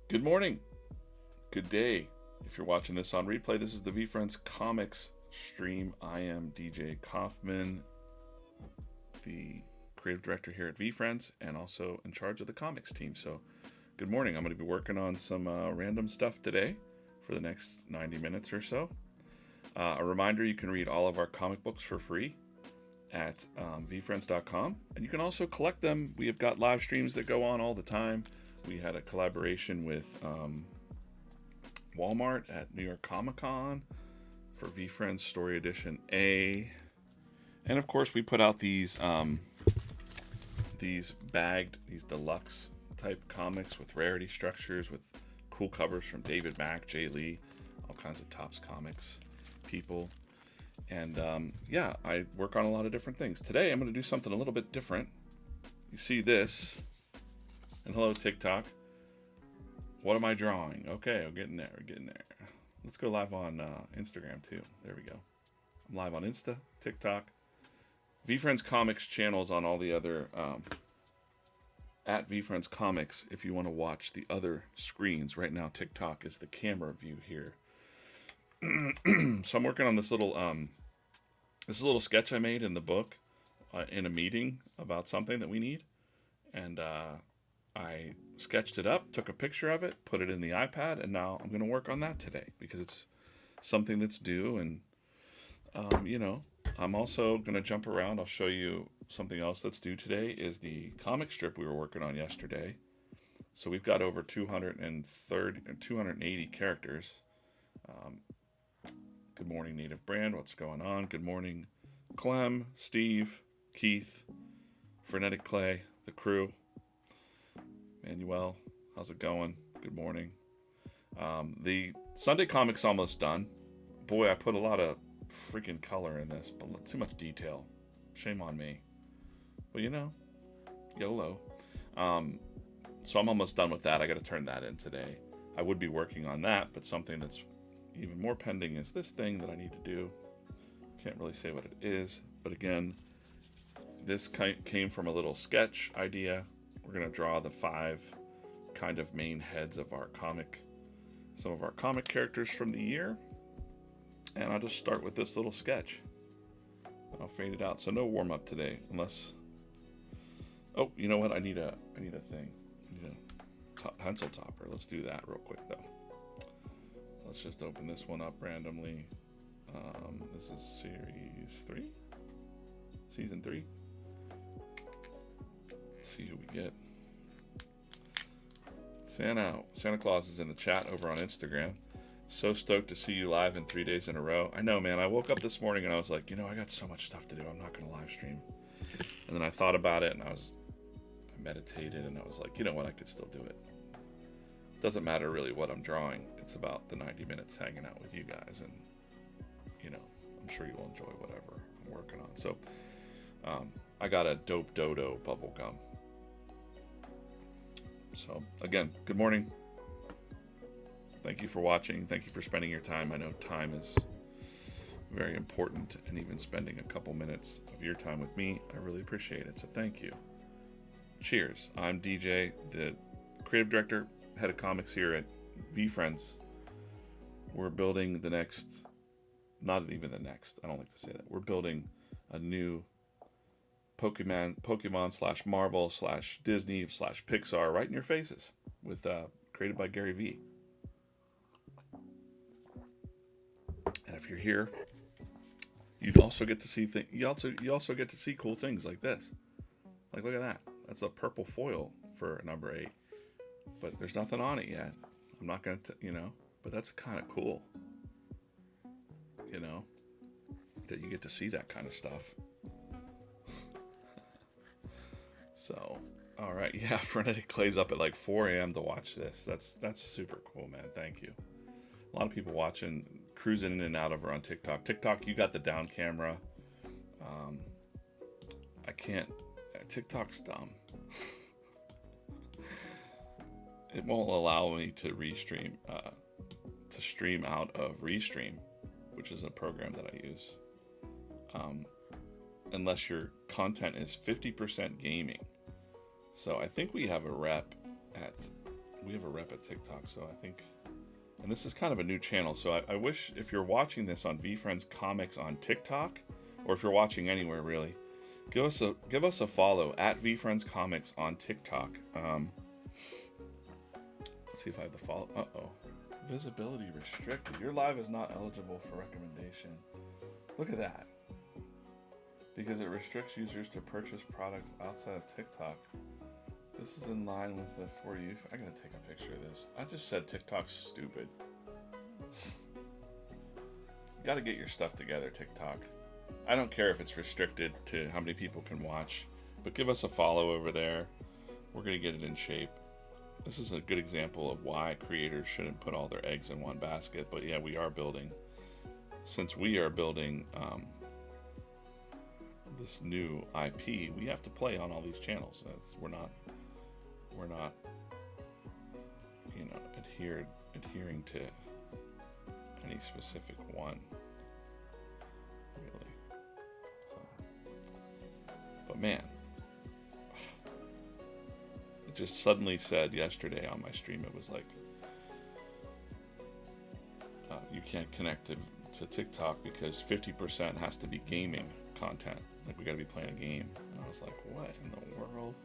Good morning, good day. If you're watching this on replay, this is the VeeFriends Comics stream. I am DJ Coffman, the creative director here at VeeFriends and also in charge of the comics team. So good morning. I'm going to be working on some random stuff today for the next 90 minutes or so. A reminder, you can read all of our comic books for free at VeeFriends.com, and you can also collect them. We have got live streams that go on all the time. We had a collaboration with Walmart at New York Comic Con for VeeFriends Story Edition A, and of course we put out these deluxe type comics with rarity structures with cool covers from David Mack, Jay Lee, all kinds of Topps Comics people. And yeah, I work on a lot of different things. Today I'm going to do something a little bit different. You see this, and hello TikTok. What am I drawing? Okay, we're getting there. Let's go live on Instagram too. There we go. I'm live on Insta, TikTok, VeeFriends Comics channels on all the other at VeeFriends Comics. If you want to watch the other screens right now, TikTok is the camera view here. So I'm working on this little sketch I made in the book in a meeting about something that we need, and I sketched it up, took a picture of it, put it in the iPad, and now I'm going to work on that today because it's something that's due. And I'm also going to jump around. I'll show you something else that's due today is the comic strip we were working on yesterday. So we've got over 280 characters. Good morning, Native Brand. What's going on? Good morning, Clem, Steve, Keith, Frenetic Clay, the crew. Manuel, how's it going? Good morning. The Sunday comic's almost done. Boy, I put a lot of freaking color in this, but too much detail. Shame on me. But YOLO. So I'm almost done with that. I got to turn that in today. I would be working on that, but something that's even more pending is this thing that I need to do. Can't really say what it is, but again, this came from a little sketch idea. We're going to draw the 5 kind of main heads of our comic, some of our comic characters from the year. And I'll just start with this little sketch. I'll fade it out. So no warm up today unless, oh, you know what? I need a thing. I need a pencil topper. Let's do that real quick though. Let's just open this one up randomly. This is series 3, season 3. See who we get. Santa Claus is in the chat over on Instagram. So stoked to see you live in 3 days in a row. I know, man. I woke up this morning and I was like, I got so much stuff to do. I'm not going to live stream. And then I thought about it and I meditated and I was like, you know what? I could still do it. Doesn't matter really what I'm drawing. It's about the 90 minutes hanging out with you guys, and I'm sure you'll enjoy whatever I'm working on. So I got a dope dodo bubble gum. So again, good morning. Thank you for watching. Thank you for spending your time. I know time is very important, and even spending a couple minutes of your time with me, I really appreciate it. So thank you. Cheers. I'm DJ, the creative director, head of comics here at VeeFriends. We're building the next, not even the next, I don't like to say that. We're building a new Pokemon slash Marvel slash Disney slash Pixar right in your faces, with created by Gary Vee. And if you're here, you'd also get to see you also get to see cool things like this. Like, look at that. That's a purple foil for number 8. But there's nothing on it yet. I'm not going to, but that's kind of cool. That you get to see that kind of stuff. So, all right. Yeah, Frenetic Clay's up at like 4 a.m. to watch this. That's super cool, man. Thank you. A lot of people watching, cruising in and out of her on TikTok. TikTok, you got the down camera. I can't. TikTok's dumb. It won't allow me to restream, to stream out of Restream, which is a program that I use, unless your content is 50% gaming. So I think we have a rep at we have a rep at TikTok, so I think, and this is kind of a new channel, so I wish if you're watching this on VeeFriends Comics on TikTok, or if you're watching anywhere really, give us a follow at VeeFriends Comics on TikTok. Let's see if I have the follow. Visibility restricted. Your live is not eligible for recommendation. Look at that. Because it restricts users to purchase products outside of TikTok. This is in line with the For You. I gotta take a picture of this. I just said TikTok's stupid. You gotta get your stuff together, TikTok. I don't care if it's restricted to how many people can watch, but give us a follow over there. We're gonna get it in shape. This is a good example of why creators shouldn't put all their eggs in one basket. But yeah, we are building. Since we are building this new IP, we have to play on all these channels. We're not, you know, adhering to any specific one, really. So, but man, it just suddenly said yesterday on my stream, it was like, you can't connect to TikTok because 50% has to be gaming content. Like, we gotta be playing a game. And I was like, what in the world?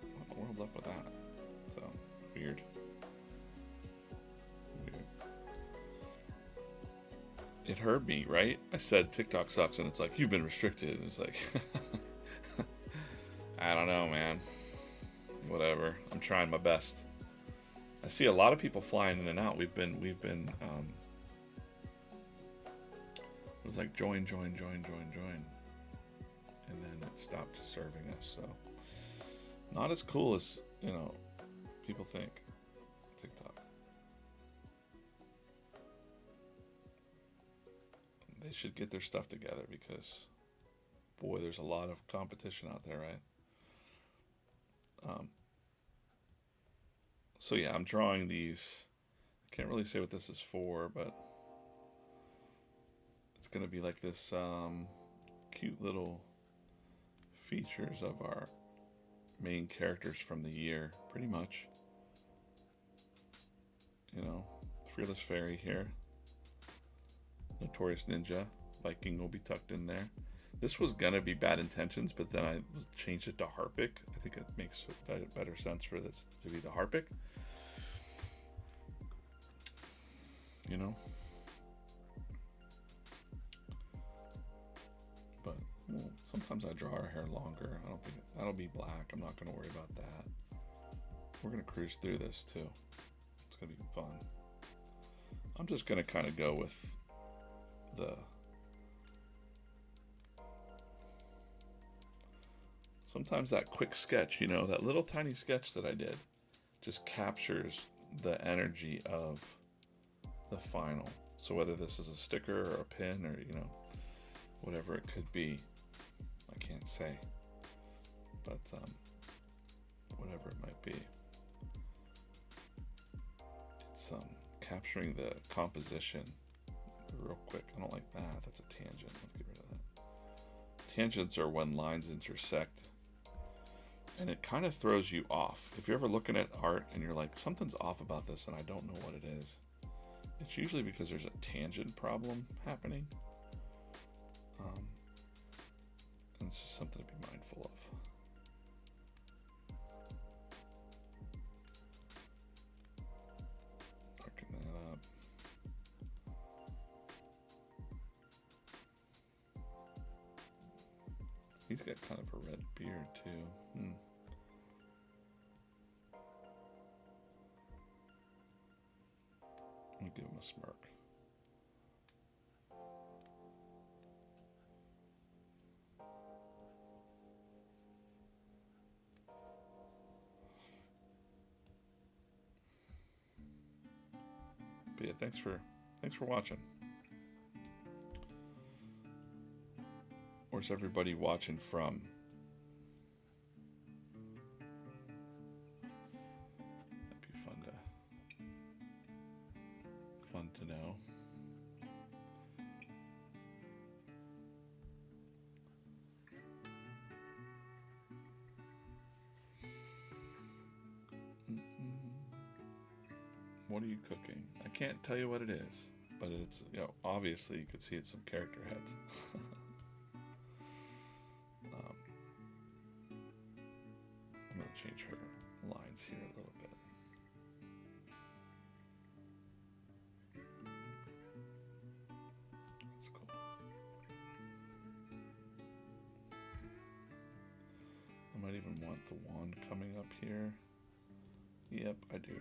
What in the world's up with that? So, weird. It hurt me, right? I said TikTok sucks, and it's like, you've been restricted. And it's like, I don't know, man. Whatever. I'm trying my best. I see a lot of people flying in and out. We've been it was like join, and then it stopped serving us. So not as cool as, you know, people think. TikTok. They should get their stuff together because, boy, there's a lot of competition out there, right? So yeah, I'm drawing these. I can't really say what this is for, but it's gonna be like this cute little features of our main characters from the year, pretty much. You know, Fearless Fairy here, Notorious Ninja, Viking will be tucked in there. This was gonna be Bad Intentions, but then I changed it to Harpic. I think it makes better sense for this to be the Harpic. You know? But, well, sometimes I draw our hair longer. I don't think that'll be black. I'm not gonna worry about that. We're gonna cruise through this too. It's gonna be fun. I'm just gonna kind of go with the sometimes that quick sketch, you know, that little tiny sketch that I did just captures the energy of the final. So whether this is a sticker or a pin or, you know, whatever it could be, I can't say, but whatever it might be, it's capturing the composition real quick. I don't like that. That's a tangent. Let's get rid of that. Tangents are when lines intersect, and it kind of throws you off. If you're ever looking at art and you're like, something's off about this and I don't know what it is, it's usually because there's a tangent problem happening. And it's just something to be mindful of. Darken that up. He's got kind of a red beard too. Let me give him a smirk. But yeah, thanks for watching. Where's everybody watching from? That'd be fun to know. What are you cooking? I can't tell you what it is, but it's, obviously you could see it's some character heads. I'm going to change her lines here a little bit. That's cool. I might even want the wand coming up here. Yep, I do.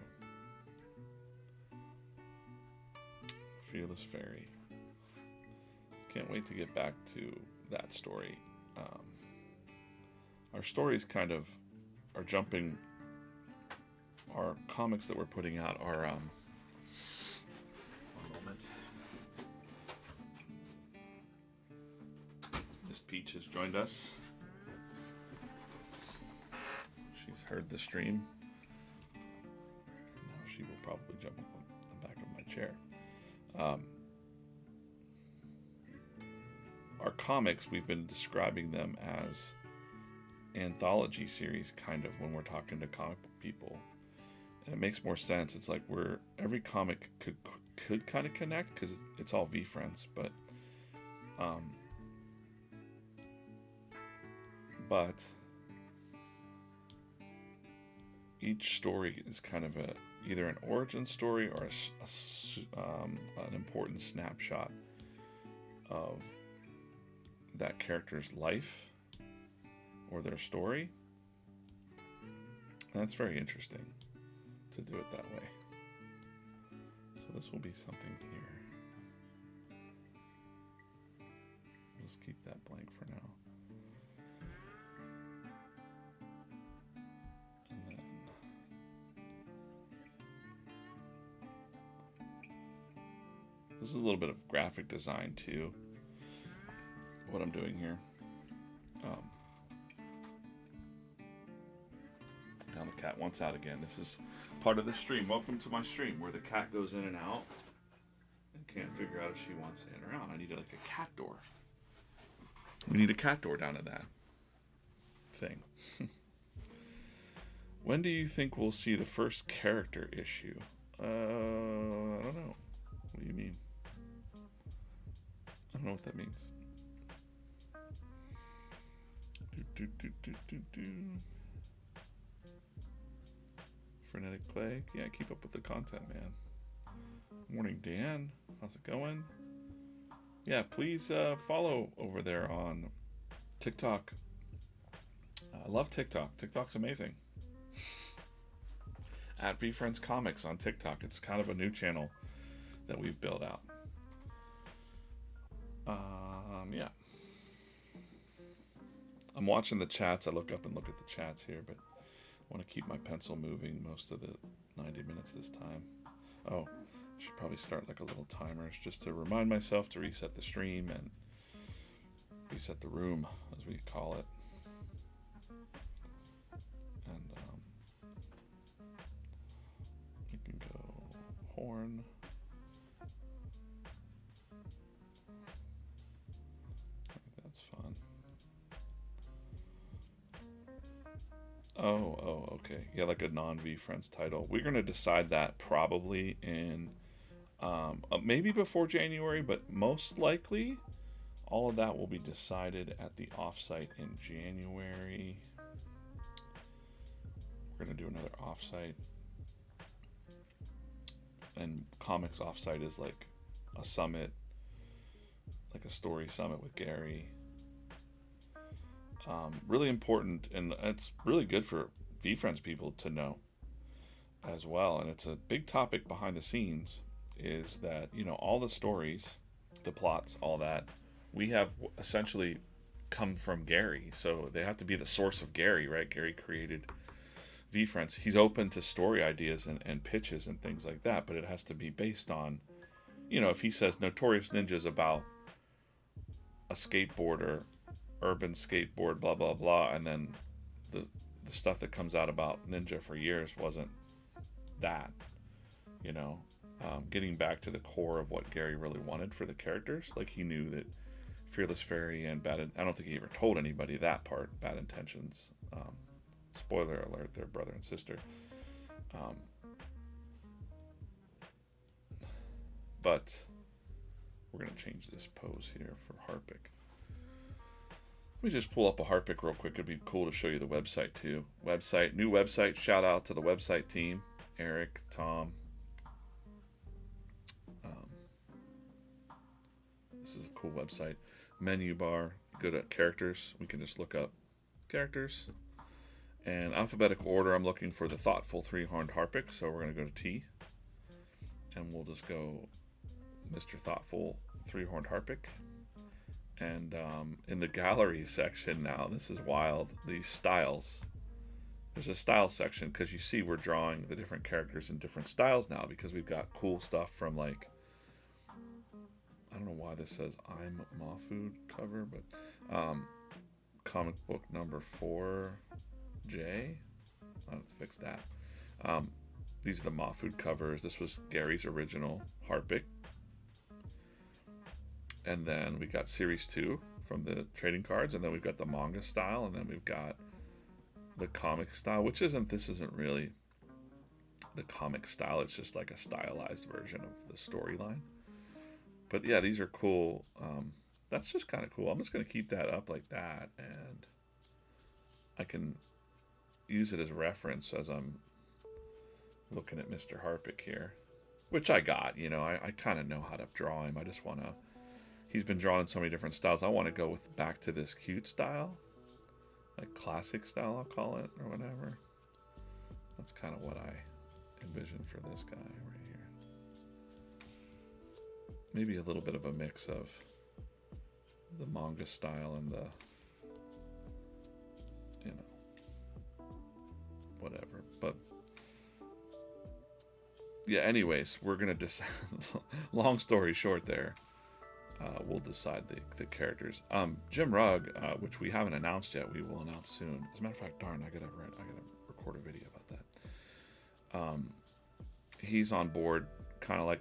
Fearless Fairy. Can't wait to get back to that story. Our stories kind of are jumping. Our comics that we're putting out are one moment. Miss Peach has joined us. She's heard the stream. Now she will probably jump on the back of my chair. Our comics, we've been describing them as anthology series, kind of, when we're talking to comic book people, and it makes more sense. It's like every comic could kind of connect because it's all VeeFriends, but each story is kind of either an origin story or an important snapshot of that character's life or their story. And that's very interesting to do it that way. So this will be something here. Let's keep that blank for now. This is a little bit of graphic design too, what I'm doing here. Now the cat wants out again. This is part of the stream. Welcome to my stream where the cat goes in and out and can't figure out if she wants in or out. I need like a cat door. We need a cat door down to that thing. When do you think we'll see the first character issue? I don't know. What do you mean? I don't know what that means. Frenetic Clay. Yeah, keep up with the content, man. Morning, Dan. How's it going? Yeah, please follow over there on TikTok. I love TikTok. TikTok's amazing. At VeeFriends Comics on TikTok. It's kind of a new channel that we've built out. Yeah. I'm watching the chats. I look up and look at the chats here, but I want to keep my pencil moving most of the 90 minutes this time. Oh, I should probably start like a little timer just to remind myself to reset the stream and reset the room, as we call it. And you can go horn. That's fun. Oh, okay. Yeah, like a non-VeeFriends title. We're going to decide that probably in maybe before January, but most likely all of that will be decided at the offsite in January. We're going to do another offsite. And comics offsite is like a summit, like a story summit with Gary. Really important, and it's really good for VeeFriends people to know as well. And it's a big topic behind the scenes, is that, all the stories, the plots, all that, we have essentially come from Gary. So they have to be the source of Gary, right? Gary created VeeFriends. He's open to story ideas and pitches and things like that, but it has to be based on, if he says Notorious Ninja is about a skateboarder, urban skateboard, blah blah blah, and then the stuff that comes out about Ninja for years wasn't that, getting back to the core of what Gary really wanted for the characters. Like, he knew that Fearless Fairy and I don't think he ever told anybody that part, Bad Intentions, spoiler alert, they're brother and sister, but we're going to change this pose here for Harpic. Let me just pull up a Harpic real quick. It'd be cool to show you the website too. New website. Shout out to the website team, Eric, Tom. This is a cool website. Menu bar. Go to characters. We can just look up characters. And alphabetical order, I'm looking for the thoughtful three-horned Harpic. So we're going to go to T. And we'll just go Mr. Thoughtful three-horned Harpic. And in the gallery section now, this is wild, these styles. There's a style section because you see we're drawing the different characters in different styles now because we've got cool stuff from like, I don't know why this says I'm Mahfood cover, but comic book number 4J. I'll have to fix that. These are the Mahfood covers. This was Gary's original Harpic. And then we got Series 2 from the trading cards, and then we've got the manga style, and then we've got the comic style, which this isn't really the comic style, it's just like a stylized version of the storyline. But yeah, these are cool. That's just kind of cool. I'm just going to keep that up like that, and I can use it as reference as I'm looking at Mr. Harpic here, which I got, I kind of know how to draw him. I just want to, he's been drawn in so many different styles. I want to go back to this cute style, like classic style, I'll call it, or whatever. That's kind of what I envision for this guy right here. Maybe a little bit of a mix of the manga style and the, whatever. But yeah, anyways, we're going to decide, long story short there, we'll decide the characters. Jim Rugg, which we haven't announced yet, we will announce soon. As a matter of fact, darn, I gotta record a video about that. He's on board, kind of like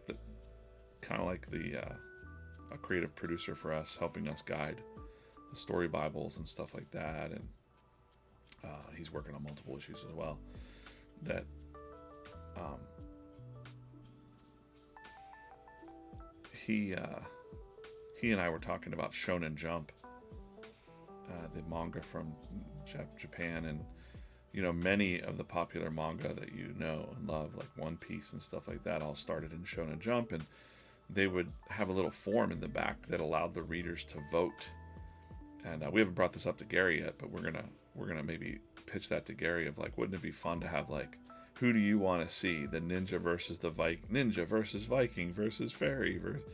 a creative producer for us, helping us guide the story Bibles and stuff like that. And he's working on multiple issues as well. That he and I were talking about Shonen Jump, the manga from Japan, and many of the popular manga that you know and love, like One Piece and stuff like that, all started in Shonen Jump, and they would have a little form in the back that allowed the readers to vote. And we haven't brought this up to Gary yet, but we're gonna maybe pitch that to Gary of like, wouldn't it be fun to have like, who do you want to see, the ninja versus ninja versus Viking versus fairy versus,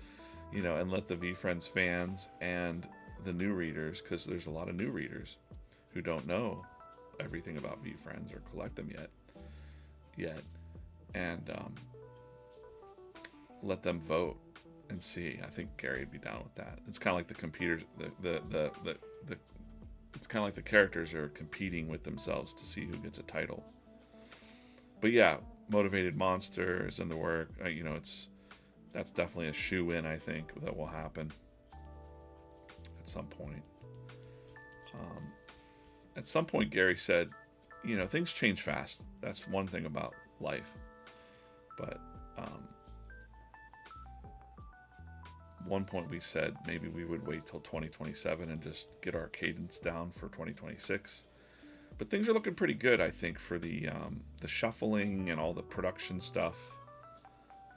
and let the VeeFriends fans and the new readers, because there's a lot of new readers who don't know everything about VeeFriends or collect them yet, and let them vote and see. I think Gary would be down with that. It's kind of like the computers, it's kind of like the characters are competing with themselves to see who gets a title. But yeah, Motivated Monster is in the work. That's definitely a shoe-in, I think, that will happen at some point. At some point, Gary said, things change fast. That's one thing about life. But one point we said maybe we would wait till 2027 and just get our cadence down for 2026. But things are looking pretty good, I think, for the shuffling and all the production stuff.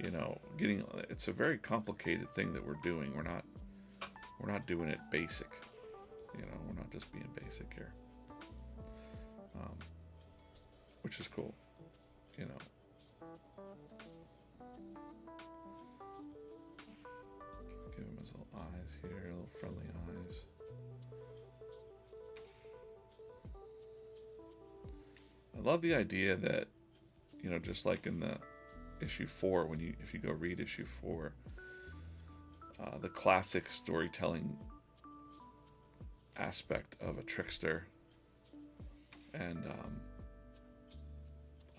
It's a very complicated thing that we're doing. We're not doing it basic. We're not just being basic here. Which is cool. Give him his little eyes here, little friendly eyes. I love the idea that, just like in the issue 4, if you go read issue 4, the classic storytelling aspect of a trickster, and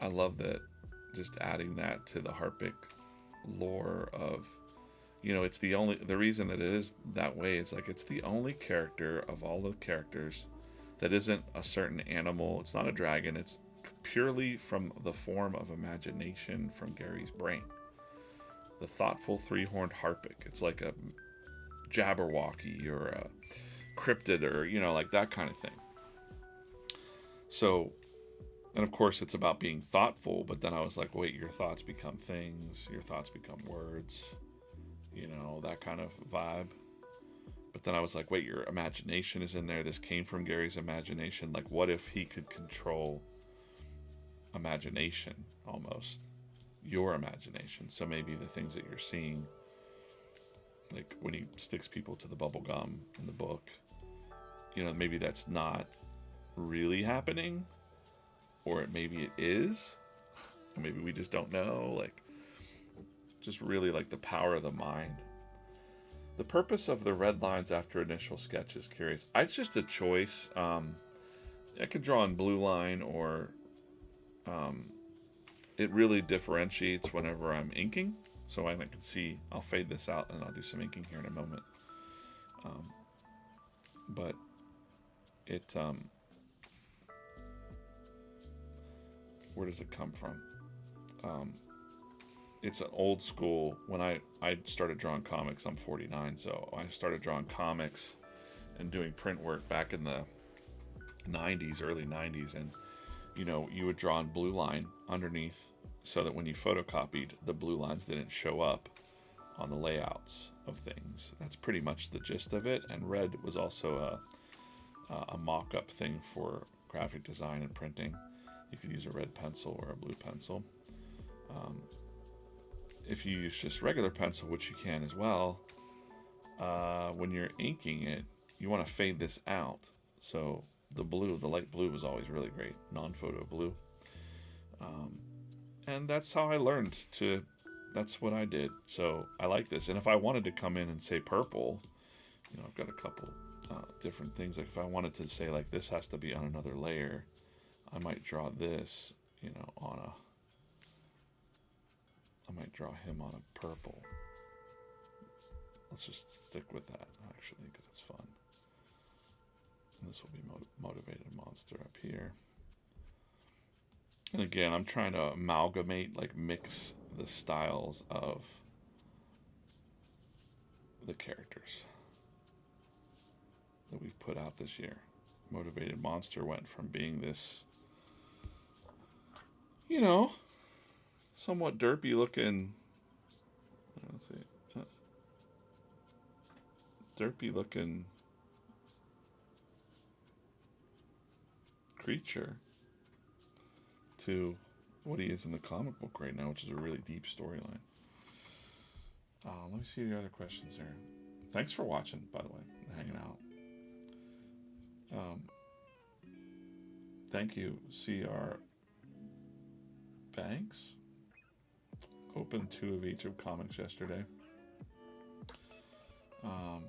I love that, just adding that to the Harpic lore of, it's the reason that it is that way is like it's the only character of all the characters that isn't a certain animal. It's not a dragon. It's purely from the form of imagination from Gary's brain. the thoughtful three-horned harpic. It's like a Jabberwocky or a cryptid, or like that kind of thing. So, and of course it's about being thoughtful, but then I was like, wait, your thoughts become things, your thoughts become words, that kind of vibe. But then I was like, wait, your imagination is in there. This came from Gary's imagination. Like, what if he could control imagination, almost your imagination? So maybe the things that you're seeing, like when he sticks people to the bubble gum in the book, maybe that's not really happening, or maybe it is, or maybe we just don't know. Like, just really like the power of the mind. The purpose of the red lines after initial sketch is curious. It's just a choice. I could draw in blue line, or it really differentiates whenever I'm inking. So I can see, I'll fade this out and I'll do some inking here in a moment. But it, where does it come from? It's an old school. When I started drawing comics, I'm 49, so I started drawing comics and doing print work back in the 90s, early 90s, and you would draw in blue line underneath so that when you photocopied, the blue lines didn't show up on the layouts of things. That's pretty much the gist of it. And red was also a mock-up thing for graphic design and printing. You could use a red pencil or a blue pencil. If you use just regular pencil, which you can as well, when you're inking it, you want to fade this out. So the light blue was always really great, non-photo blue. And that's how I learned that's what I did. So I like this. And if I wanted to come in and say purple, I've got a couple different things. Like if I wanted to say like this has to be on another layer, I might draw this, I might draw him on a purple. Let's just stick with that, actually, because it's fun. And this will be Motivated Monster up here. And again, I'm trying to amalgamate, like mix the styles of the characters that we've put out this year. Motivated Monster went from being this, somewhat derpy looking, creature to what he is in the comic book right now, which is a really deep storyline. Let me see the other questions here. Thanks for watching, by the way, and hanging out. Thank you, CR Banks. Opened 2 of each of comics yesterday. Friends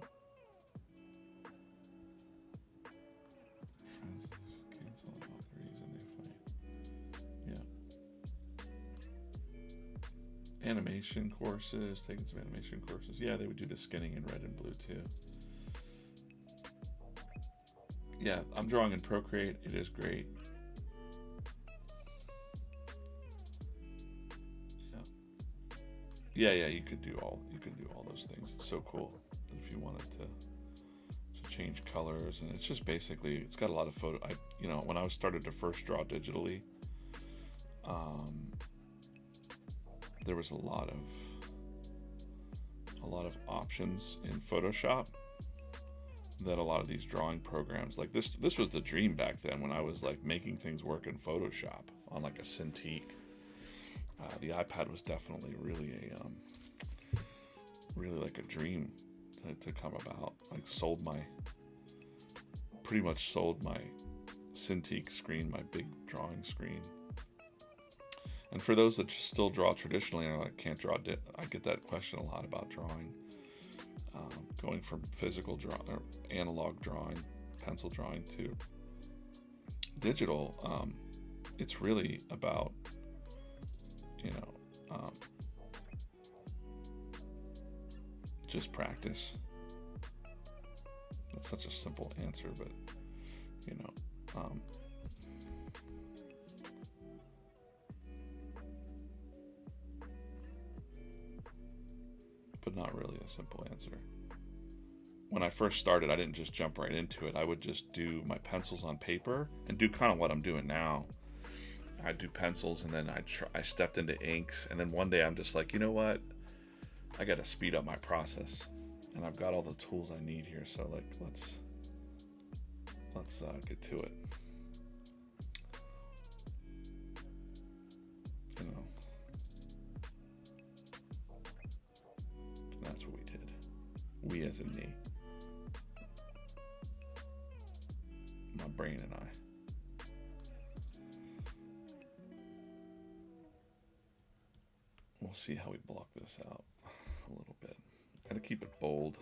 cancel about the reason they fight. Yeah. Animation courses, taking some animation courses. Yeah, they would do the skinning in red and blue too. Yeah, I'm drawing in Procreate. It is great. Yeah, you could do all those things. It's so cool if you wanted to change colors, and it's just basically, it's got a lot of photo. When I started to first draw digitally, there was a lot of options in Photoshop that a lot of these drawing programs, like this was the dream back then when I was like making things work in Photoshop on like a Cintiq. The iPad was definitely really like a dream to come about. Like pretty much sold my Cintiq screen, my big drawing screen. And for those that still draw traditionally and are like, can't draw, I get that question a lot about drawing. Going from physical or analog drawing, pencil drawing to digital, it's really about just practice. That's such a simple answer, but but not really a simple answer. When I first started, I didn't just jump right into it. I would just do my pencils on paper and do kind of what I'm doing now. I'd do pencils, and then I stepped into inks, and then one day I'm just like, you know what? I got to speed up my process, and I've got all the tools I need here. So like, let's get to it. You know, and that's what we did. We as in me. My brain and I. We'll see how we block this out a little bit. Gotta keep it bold.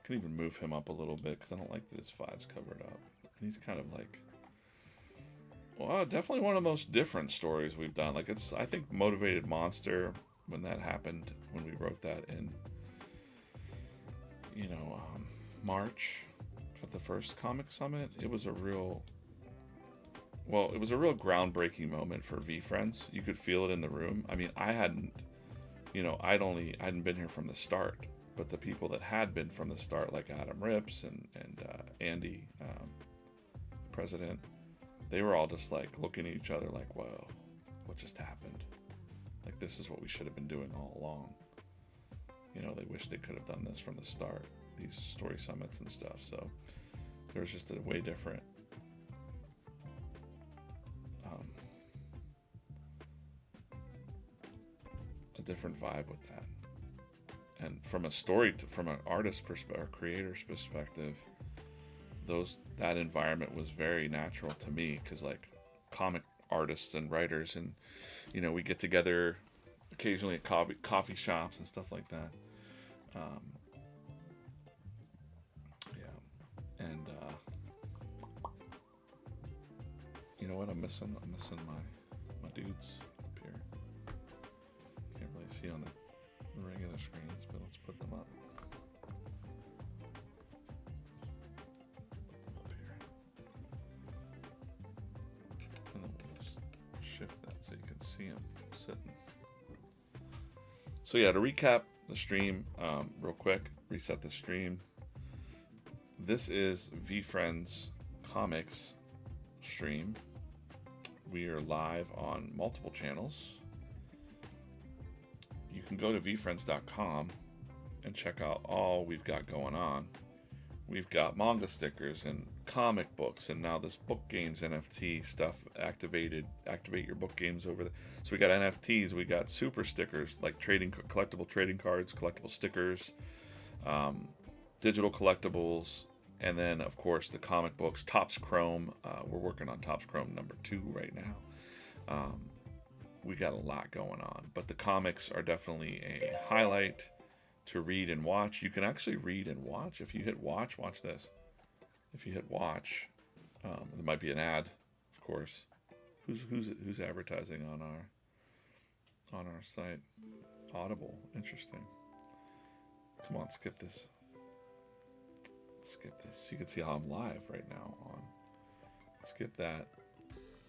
Can even move him up a little bit because I don't like that his 5's covered up. And he's kind of like, well, definitely one of the most different stories we've done. Like, it's, I think, Motivated Monster, when that happened, when we wrote that in, March at the first comic summit, it was a real groundbreaking moment for VeeFriends. You could feel it in the room. I mean, I hadn't been here from the start, but the people that had been from the start, like Adam Rips and Andy, president, they were all just like looking at each other like, whoa, what just happened? Like, this is what we should have been doing all along. They wish they could have done this from the start, these story summits and stuff. So there was just a way different different vibe with that. And from from an artist perspective, or creator's perspective, that environment was very natural to me, because like comic artists and writers, and we get together occasionally at coffee shops and stuff like that. And you know what I'm missing my dudes up here. Can't really see on the regular screens, but let's put them up. And then we'll just shift that so you can see them sitting. So yeah, to recap the stream real quick, reset the stream. This is VeeFriends Comics stream. We are live on multiple channels. You can go to VeeFriends.com and check out all we've got going on. We've got manga stickers and comic books, and now this book games NFT stuff activate your book games over there. So we got NFTs, we got super stickers like collectible trading cards, collectible stickers, digital collectibles, and then of course the comic books. Topps Chrome, we're working on Topps Chrome number 2 right now. We got a lot going on, but the comics are definitely a highlight to read and watch. You can actually read and watch. If you hit watch this. If you hit watch, there might be an ad, of course. Who's advertising on our site? Audible. Interesting. Come on, skip this. You can see how I'm live right now on. Skip that.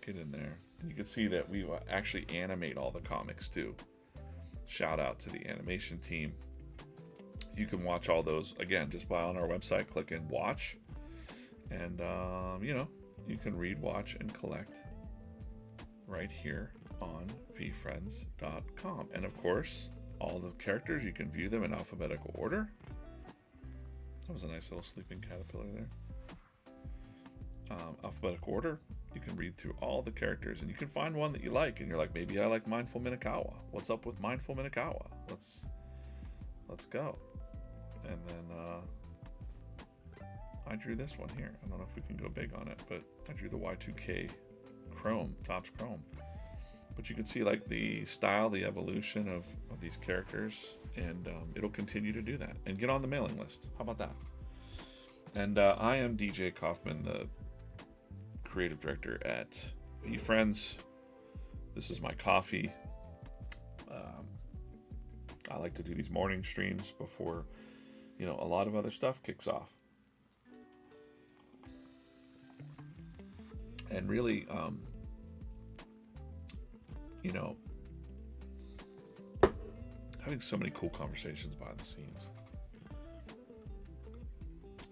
Get in there. And you can see that we actually animate all the comics too. Shout out to the animation team. You can watch all those, again, just by on our website, click in watch. And, you can read, watch, and collect right here on VeeFriends.com. And of course, all the characters, you can view them in alphabetical order. That was a nice little sleeping caterpillar there. Alphabetical order. You can read through all the characters, and you can find one that you like, and you're like, maybe I like Mindful Minakawa. What's up with Mindful Minakawa? Let's go. And then I drew this one here. I don't know if we can go big on it, but I drew the Y2K Chrome, Topps Chrome. But you can see like the style, the evolution of these characters, and it'll continue to do that. And get on the mailing list. How about that? And I am DJ Coffman, the creative director at VeeFriends. This is my coffee. I like to do these morning streams before, a lot of other stuff kicks off. And really, having so many cool conversations behind the scenes.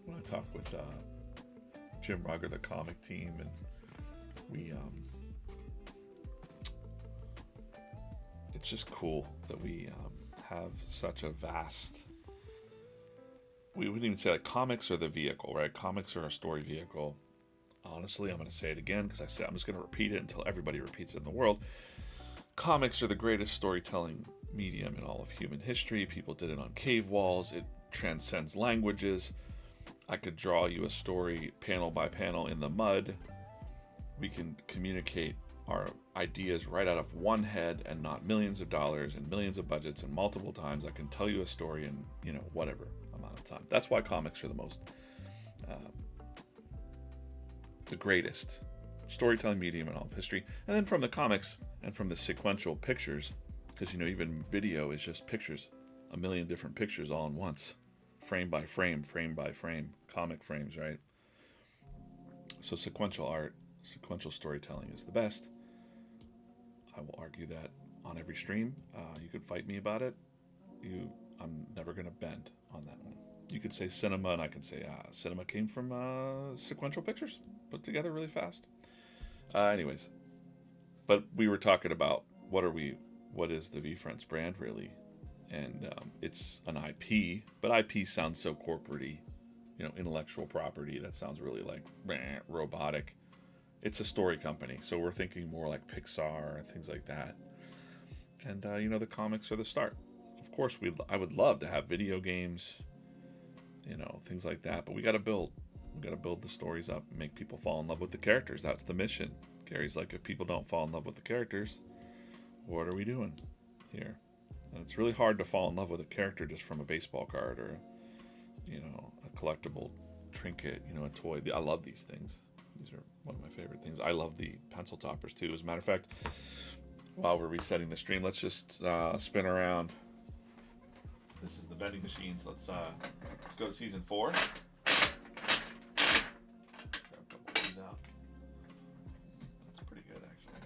When I talk with Jim Rugger, the comic team, and we it's just cool that we have such a vast, we wouldn't even say like comics are the vehicle, right? Comics are a story vehicle. Honestly, I'm going to say it again because I'm just going to repeat it until everybody repeats it in the world. Comics are the greatest storytelling medium in all of human history. People did it on cave walls. It transcends languages. I could draw you a story panel by panel in the mud. We can communicate our ideas right out of one head and not millions of dollars and millions of budgets and multiple times. I can tell you a story in, whatever amount of time. That's why comics are the greatest storytelling medium in all of history. And then from the comics and from the sequential pictures, because even video is just pictures, a million different pictures all in once, frame by frame, comic frames, right? So sequential art, sequential storytelling is the best. I will argue that on every stream. You could fight me about it. I'm never going to bend on that one. You could say cinema, and I can say cinema came from sequential pictures put together really fast. Anyways, but we were talking about what is the VeeFriends brand really? And it's an IP, but IP sounds so corporate-y, intellectual property. That sounds really like robotic. It's a story company, so we're thinking more like Pixar and things like that. And the comics are the start. Of course, I would love to have video games, things like that. But we got to build. We got to build the stories up and make people fall in love with the characters. That's the mission. Gary's like, if people don't fall in love with the characters, what are we doing here? And it's really hard to fall in love with a character just from a baseball card or, a collectible trinket, a toy. I love these things. These are one of my favorite things. I love the pencil toppers too. As a matter of fact, while we're resetting the stream, let's just spin around. This is the vending machines. Let's go to season 4. Grab a couple of these out. That's pretty good, actually.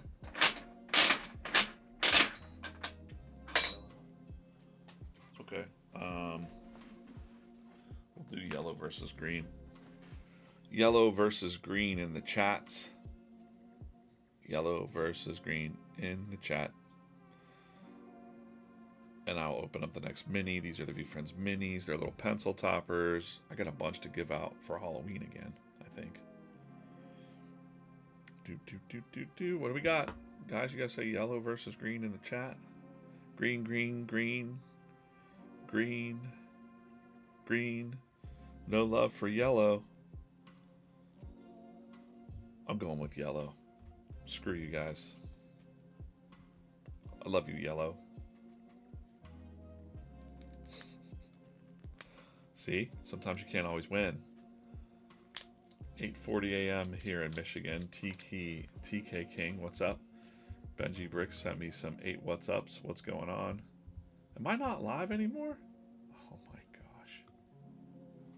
Okay. We'll do yellow versus green. Yellow versus green in the chat. Yellow versus green in the chat. And I'll open up the next mini. These are the VeeFriends minis. They're little pencil toppers. I got a bunch to give out for Halloween again, I think. What do we got? Guys, you guys say yellow versus green in the chat. Green, green, green. Green. Green. No love for yellow. I'm going with yellow. Screw you guys. I love you, yellow. See? Sometimes you can't always win. 8:40 a.m. here in Michigan. TK King, what's up? Benji Bricks sent me some 8 what's ups. What's going on? Am I not live anymore? Oh my gosh.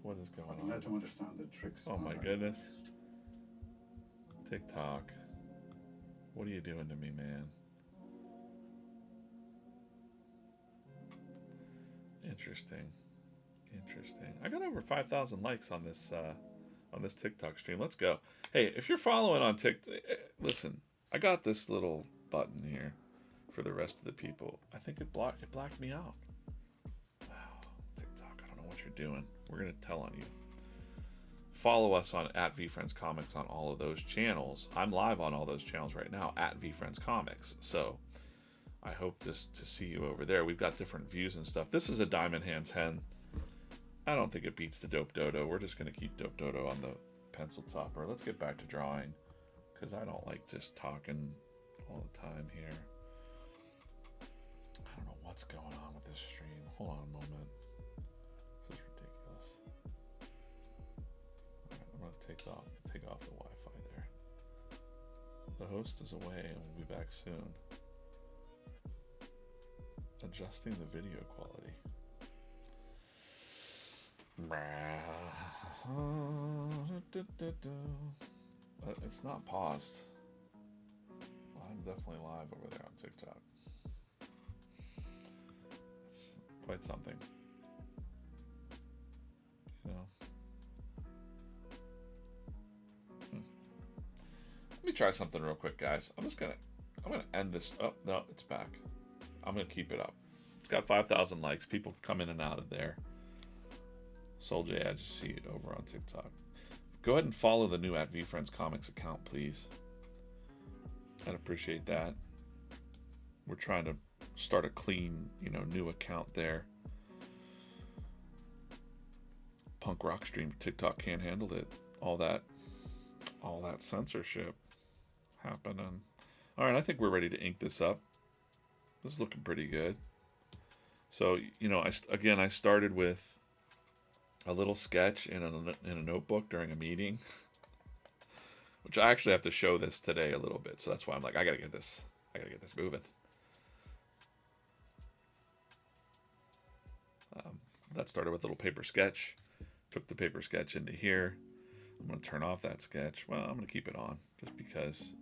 What is going on? I don't understand the tricks. Oh my goodness. TikTok. What are you doing to me, man? Interesting. I got over 5,000 likes on this TikTok stream. Let's go. Hey, if you're following on TikTok, listen, I got this little button here for the rest of the people. I think it blacked me out. Wow, TikTok, I don't know what you're doing. We're gonna tell on you. Follow us on @VeeFriends Comics on all of those channels. I'm live on all those channels right now @VeeFriends Comics. So I hope to see you over there. We've got different views and stuff. This is a Diamond Hands hen. I don't think it beats the Dope Dodo. We're just going to keep Dope Dodo on the pencil topper. Let's get back to drawing because I don't like just talking all the time here. I don't know what's going on with this stream. Hold on a moment. This is ridiculous. Alright, I'm going to take off the Wi-Fi there. The host is away and we'll be back soon. Adjusting the video quality. It's not paused. Well, I'm definitely live over there on TikTok. Let's quite something. You know. Let me try something real quick, guys. I'm gonna end this. Oh no, it's back. I'm gonna keep it up. It's got 5,000 likes. People come in and out of there. Soul J, I just see it over on TikTok. Go ahead and follow the new @VeeFriends Comics account, please. I'd appreciate that. We're trying to start a clean, new account there. Punk rock stream, TikTok can't handle it. All that censorship happening. All right, I think we're ready to ink this up. This is looking pretty good. So, I started with a little sketch in a notebook during a meeting, which I actually have to show this today a little bit. So that's why I'm like, I gotta get this moving. That started with a little paper sketch. Took the paper sketch into here. I'm gonna turn off that sketch. Well, I'm gonna keep it on just because.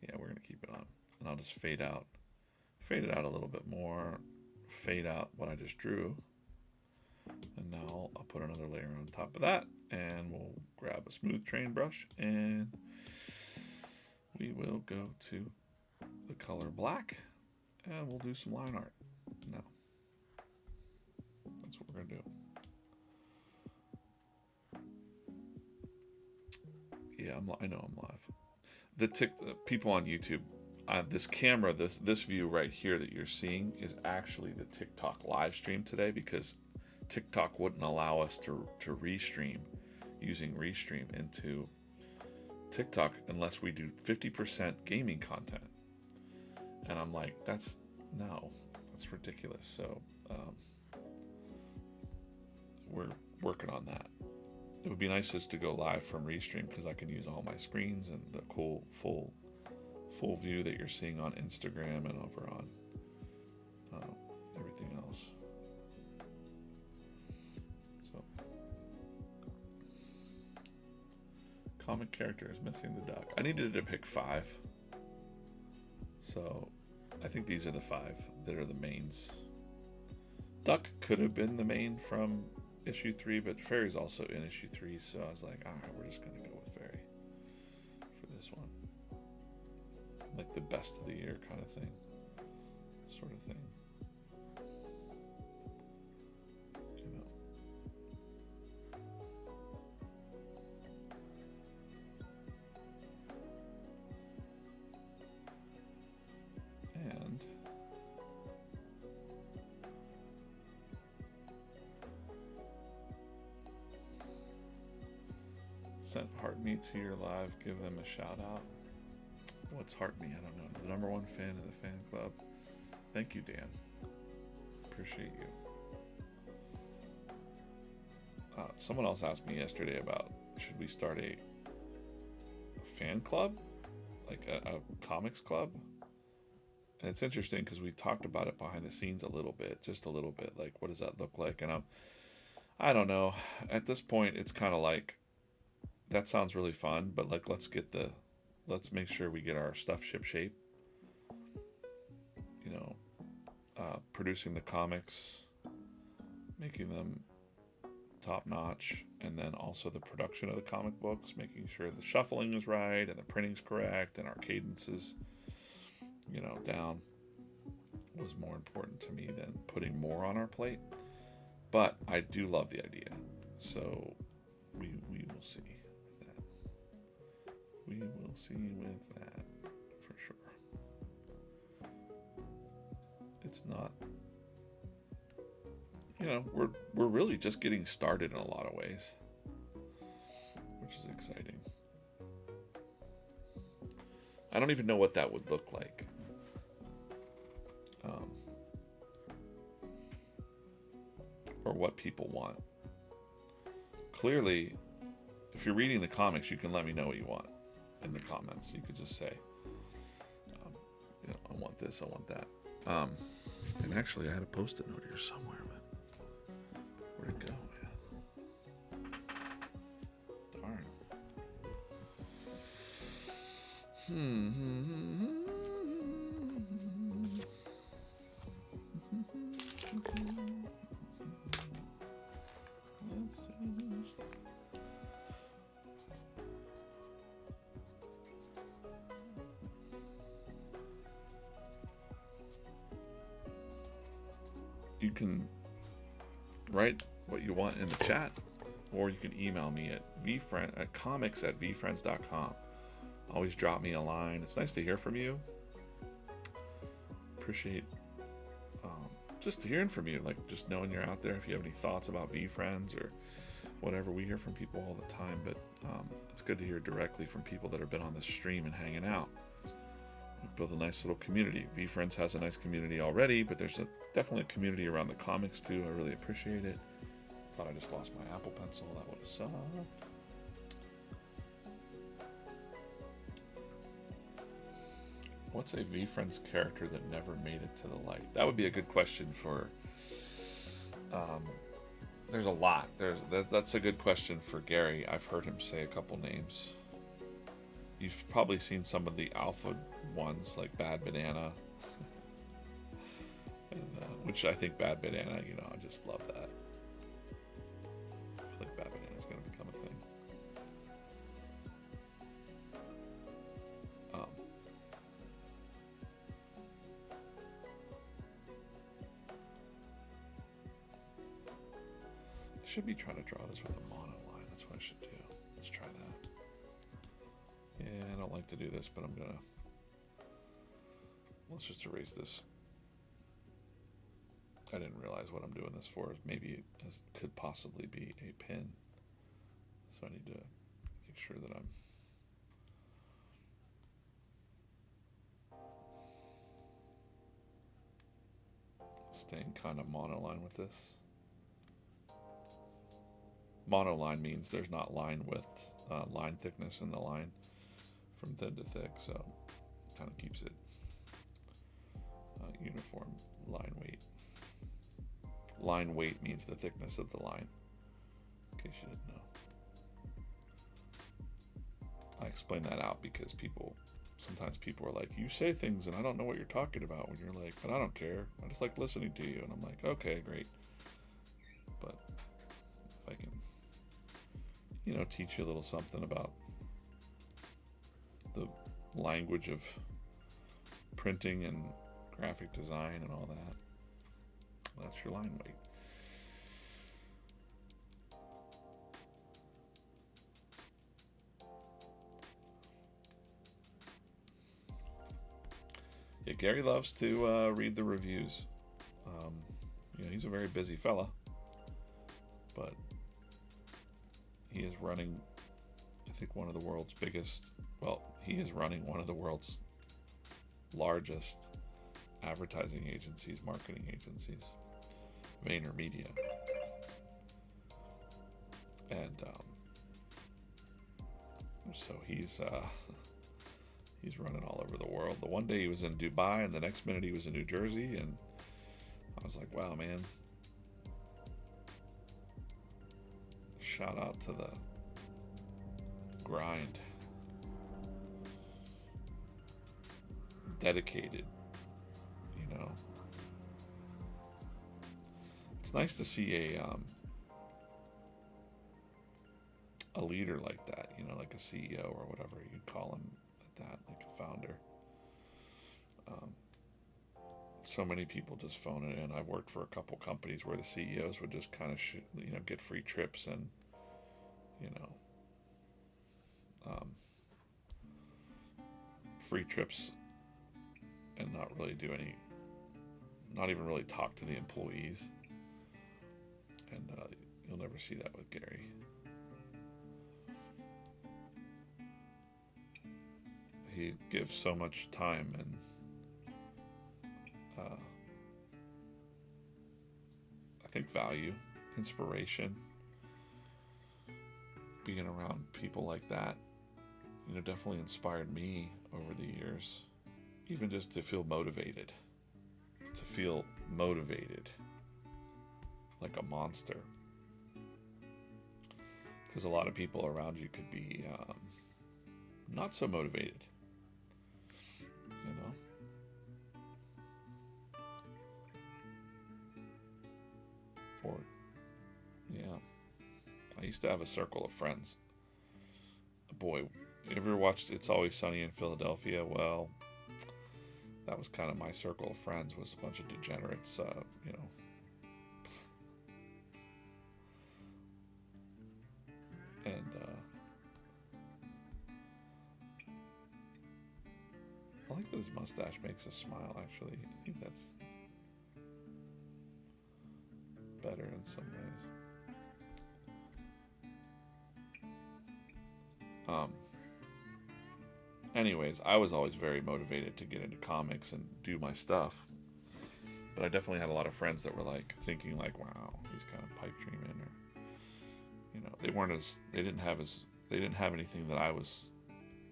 Yeah, we're gonna keep it on, and I'll just fade it out a little bit more. Fade out what I just drew. And now I'll put another layer on top of that, and we'll grab a smooth train brush, and we will go to the color black, and we'll do some line art. Now, that's what we're gonna do. Yeah, I know I'm live. The people on YouTube, this camera, this view right here that you're seeing is actually the TikTok live stream today, because TikTok wouldn't allow us to restream using Restream into TikTok unless we do 50% gaming content. And I'm like, that's ridiculous. So we're working on that. It would be nice just to go live from Restream, because I can use all my screens and the cool full view that you're seeing on Instagram and over on everything else. So, comic character is missing the duck. I needed to pick 5. So, I think these are the 5 that are the mains. Duck could have been the main from issue 3, but Fairy's also in issue 3, so I was like, alright, we're just gonna go with Fairy for this one. Like the best of the year kind of thing. Sort of thing. And sent Heart Me to your live, give them a shout out. What's Heart Me? I don't know. The #1 fan of the fan club. Thank you, Dan. Appreciate you. Someone else asked me yesterday about, should we start a fan club? Like a comics club? And it's interesting because we talked about it behind the scenes a little bit. Just a little bit. Like, what does that look like? And I don't know. At this point, it's kind of like, that sounds really fun, but like, let's make sure we get our stuff ship shape. Producing the comics, making them top notch, and then also the production of the comic books, making sure the shuffling is right and the printing's correct and our cadences, down, was more important to me than putting more on our plate. But I do love the idea, so we will see with that. We will see with that for sure. It's not, we're really just getting started in a lot of ways, which is exciting. I don't even know what that would look like. Or what people want. Clearly, if you're reading the comics, you can let me know what you want in the comments. You could just say, I want this, I want that. And actually, I had a post-it note here somewhere, but where'd it go, man? Darn. you can write what you want in the chat, or you can email me at comics@VeeFriends.com. Always drop me a line. It's nice to hear from you. Appreciate just hearing from you, like just knowing you're out there. If you have any thoughts about VeeFriends or whatever, we hear from people all the time, but it's good to hear directly from people that have been on the stream and hanging out. We've built a nice little community. VeeFriends has a nice community already, but there's definitely a community around the comics too. I really appreciate it. Thought I just lost my Apple Pencil. That would have sucked. What's a VeeFriends character that never made it to the light? That would be a good question for... there's a lot. That's a good question for Gary. I've heard him say a couple names. You've probably seen some of the alpha ones, like Bad Banana. And, which I think Bad Banana, I just love that. I feel like Bad Banana is going to become a thing. I should be trying to draw this with a mono line. That's what I should do. Let's try that. Yeah, I don't like to do this, but I'm gonna... Let's just erase this. I didn't realize what I'm doing this for. Maybe it could possibly be a pin. So I need to make sure that I'm... staying kind of monoline with this. Monoline means there's not line width, line thickness in the line from thin to thick, so kind of keeps it uniform line weight. Line weight means the thickness of the line, in case you didn't know. I explain that out because sometimes people are like, you say things and I don't know what you're talking about, when you're like, but I don't care. I just like listening to you. And I'm like, okay, great. But if I can, teach you a little something about the language of printing and graphic design and all that, that's your line weight. Yeah, Gary loves to read the reviews. He's a very busy fella, but he is running, I think, one of the world's biggest, he is running one of the world's largest advertising agencies, marketing agencies, VaynerMedia. And so he's running all over the world. The one day he was in Dubai, and the next minute he was in New Jersey, and I was like, wow, man. Shout out to the grind. Dedicated, It's nice to see a leader like that, like a CEO or whatever you'd call him at that, like a founder. So many people just phone it in. I've worked for a couple companies where the CEOs would just kind of get free trips and free trips and not even really talk to the employees. And you'll never see that with Gary. He gives so much time and I think value, inspiration. Being around people like that, definitely inspired me over the years, even just to feel motivated, like a monster. Because a lot of people around you could be not so motivated, Or, yeah. I used to have a circle of friends. Boy, you ever watched It's Always Sunny in Philadelphia? Well, that was kind of my circle of friends, was a bunch of degenerates, And I like that his mustache makes us smile, actually. I think that's better in some ways. Anyways, I was always very motivated to get into comics and do my stuff. But I definitely had a lot of friends that were like thinking like, wow, he's kind of pipe dreaming, or they didn't have anything that I was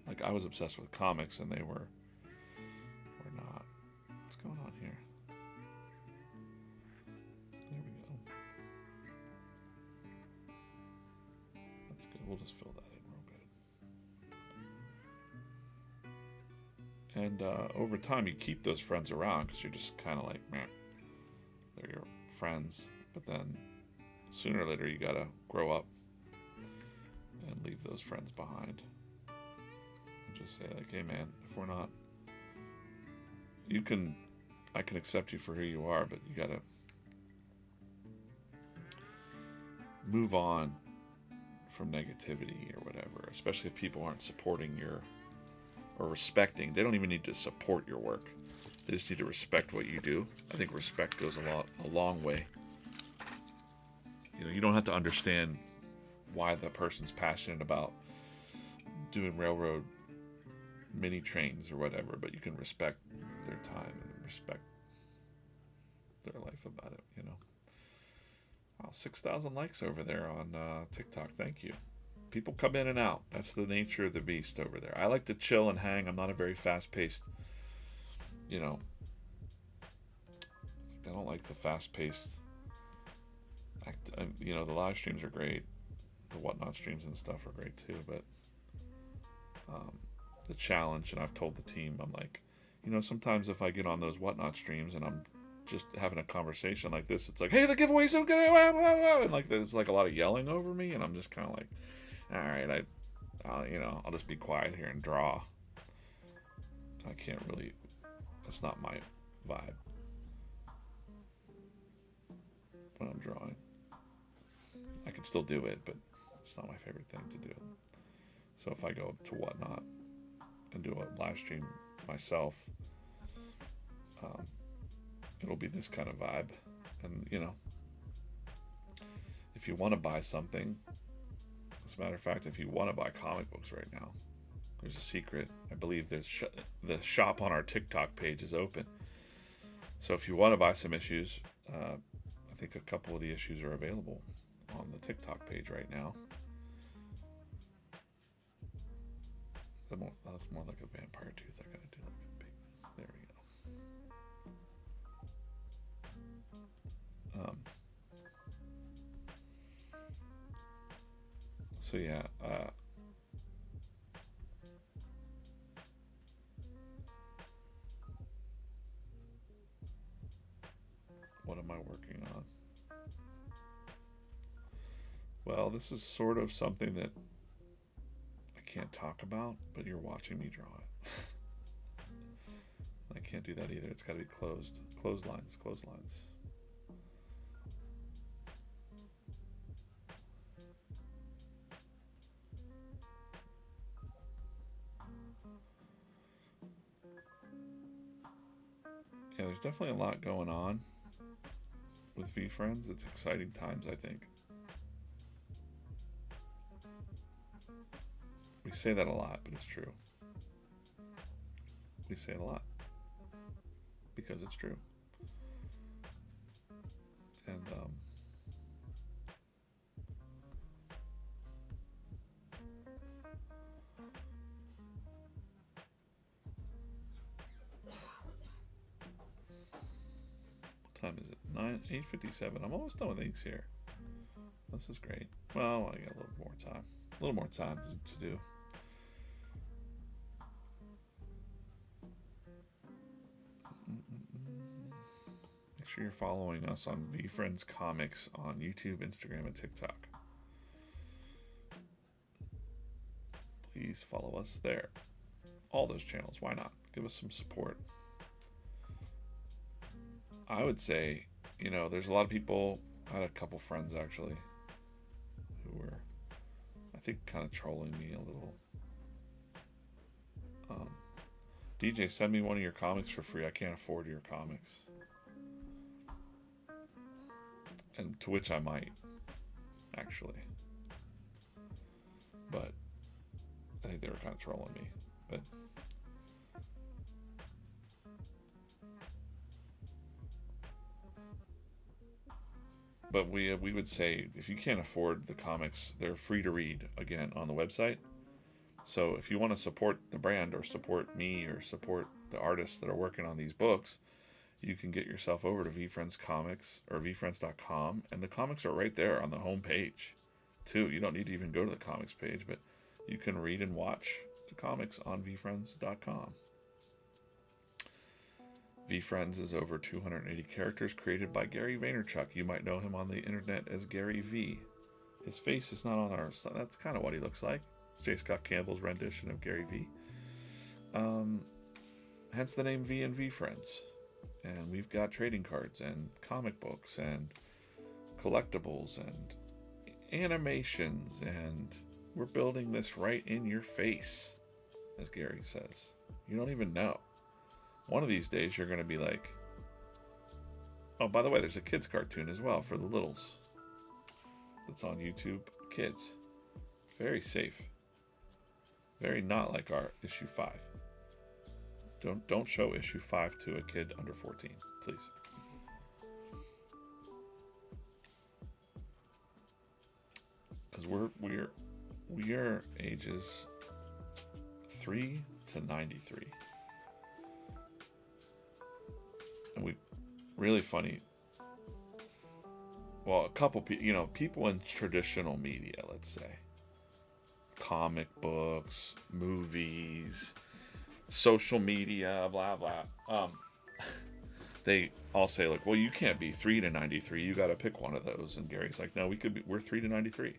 like. I was obsessed with comics and they were not. What's going on here? There we go. That's good. We'll just fill that in real good. And over time, you keep those friends around because you're just kind of like, man, they're your friends. But then sooner or later, you gotta grow up and leave those friends behind. And just say like, hey man, if we're not, I can accept you for who you are, but you gotta move on from negativity or whatever, especially if people aren't supporting or respecting. They don't even need to support your work. They just need to respect what you do. I think respect goes a long way. You don't have to understand why the person's passionate about doing railroad mini trains or whatever, but you can respect their time and respect their life about it, Wow, 6,000 likes over there on TikTok. Thank you. People come in and out. That's the nature of the beast over there. I like to chill and hang. I'm not a very fast-paced, I don't like the fast-paced the live streams are great. The whatnot streams and stuff are great too, but the challenge, and I've told the team, I'm like, sometimes if I get on those whatnot streams and I'm just having a conversation like this, it's like, hey, the giveaway's so good, and like there's like a lot of yelling over me, and I'm just kind of like, all right, I'll just be quiet here and draw. I can't really, that's not my vibe when I'm drawing. I can still do it, but it's not my favorite thing to do. So if I go to whatnot and do a live stream myself, it'll be this kind of vibe. And if you want to buy something, as a matter of fact, if you want to buy comic books right now, there's a secret. I believe the shop on our TikTok page is open. So if you want to buy some issues, I think a couple of the issues are available on the TikTok page right now. That looks more like a vampire tooth. I gotta do like a big. There we go. So yeah. What am I working on? Well, this is sort of something that I can't talk about, but you're watching me draw it. I can't do that either. It's got to be closed. Closed lines. Yeah, there's definitely a lot going on with VeeFriends. It's exciting times, I think. We say that a lot, but it's true. We say it a lot because it's true. And what time is it? 8:57. I'm almost done with inks here. This is great. Well, I got a little more time to do. Make sure you're following us on VeeFriends Comics on YouTube, Instagram, and TikTok. Please follow us there. All those channels. Why not? Give us some support. I would say, there's a lot of people. I had a couple friends actually who were, I think kind of trolling me a little. DJ, send me one of your comics for free. I can't afford your comics. And to which I might, actually. But I think they were kind of trolling me. But we would say, if you can't afford the comics, they're free to read, again, on the website. So if you want to support the brand or support me or support the artists that are working on these books, you can get yourself over to VeeFriends Comics or VeeFriends.com, and the comics are right there on the home page too. You don't need to even go to the comics page, but you can read and watch the comics on VeeFriends.com. VeeFriends is over 280 characters created by Gary Vaynerchuk. You might know him on the internet as Gary V. His face is not on our... That's kind of what he looks like. It's J. Scott Campbell's rendition of Gary V. Hence the name V and VeeFriends. And we've got trading cards and comic books and collectibles and animations, and we're building this right in your face, as Gary says. You don't even know. One of these days you're going to be like, oh, by the way, there's a kids cartoon as well for the littles that's on YouTube Kids. Very safe. Very not like our issue 5. Don't show issue 5 to a kid under 14, please. Because we are ages 3 to 93. And we really funny. Well, a couple people, people in traditional media, let's say, comic books, movies, social media, blah blah. They all say like, well, you can't be 3 to 93. You got to pick one of those. And Gary's like, no, we're 3 to 93.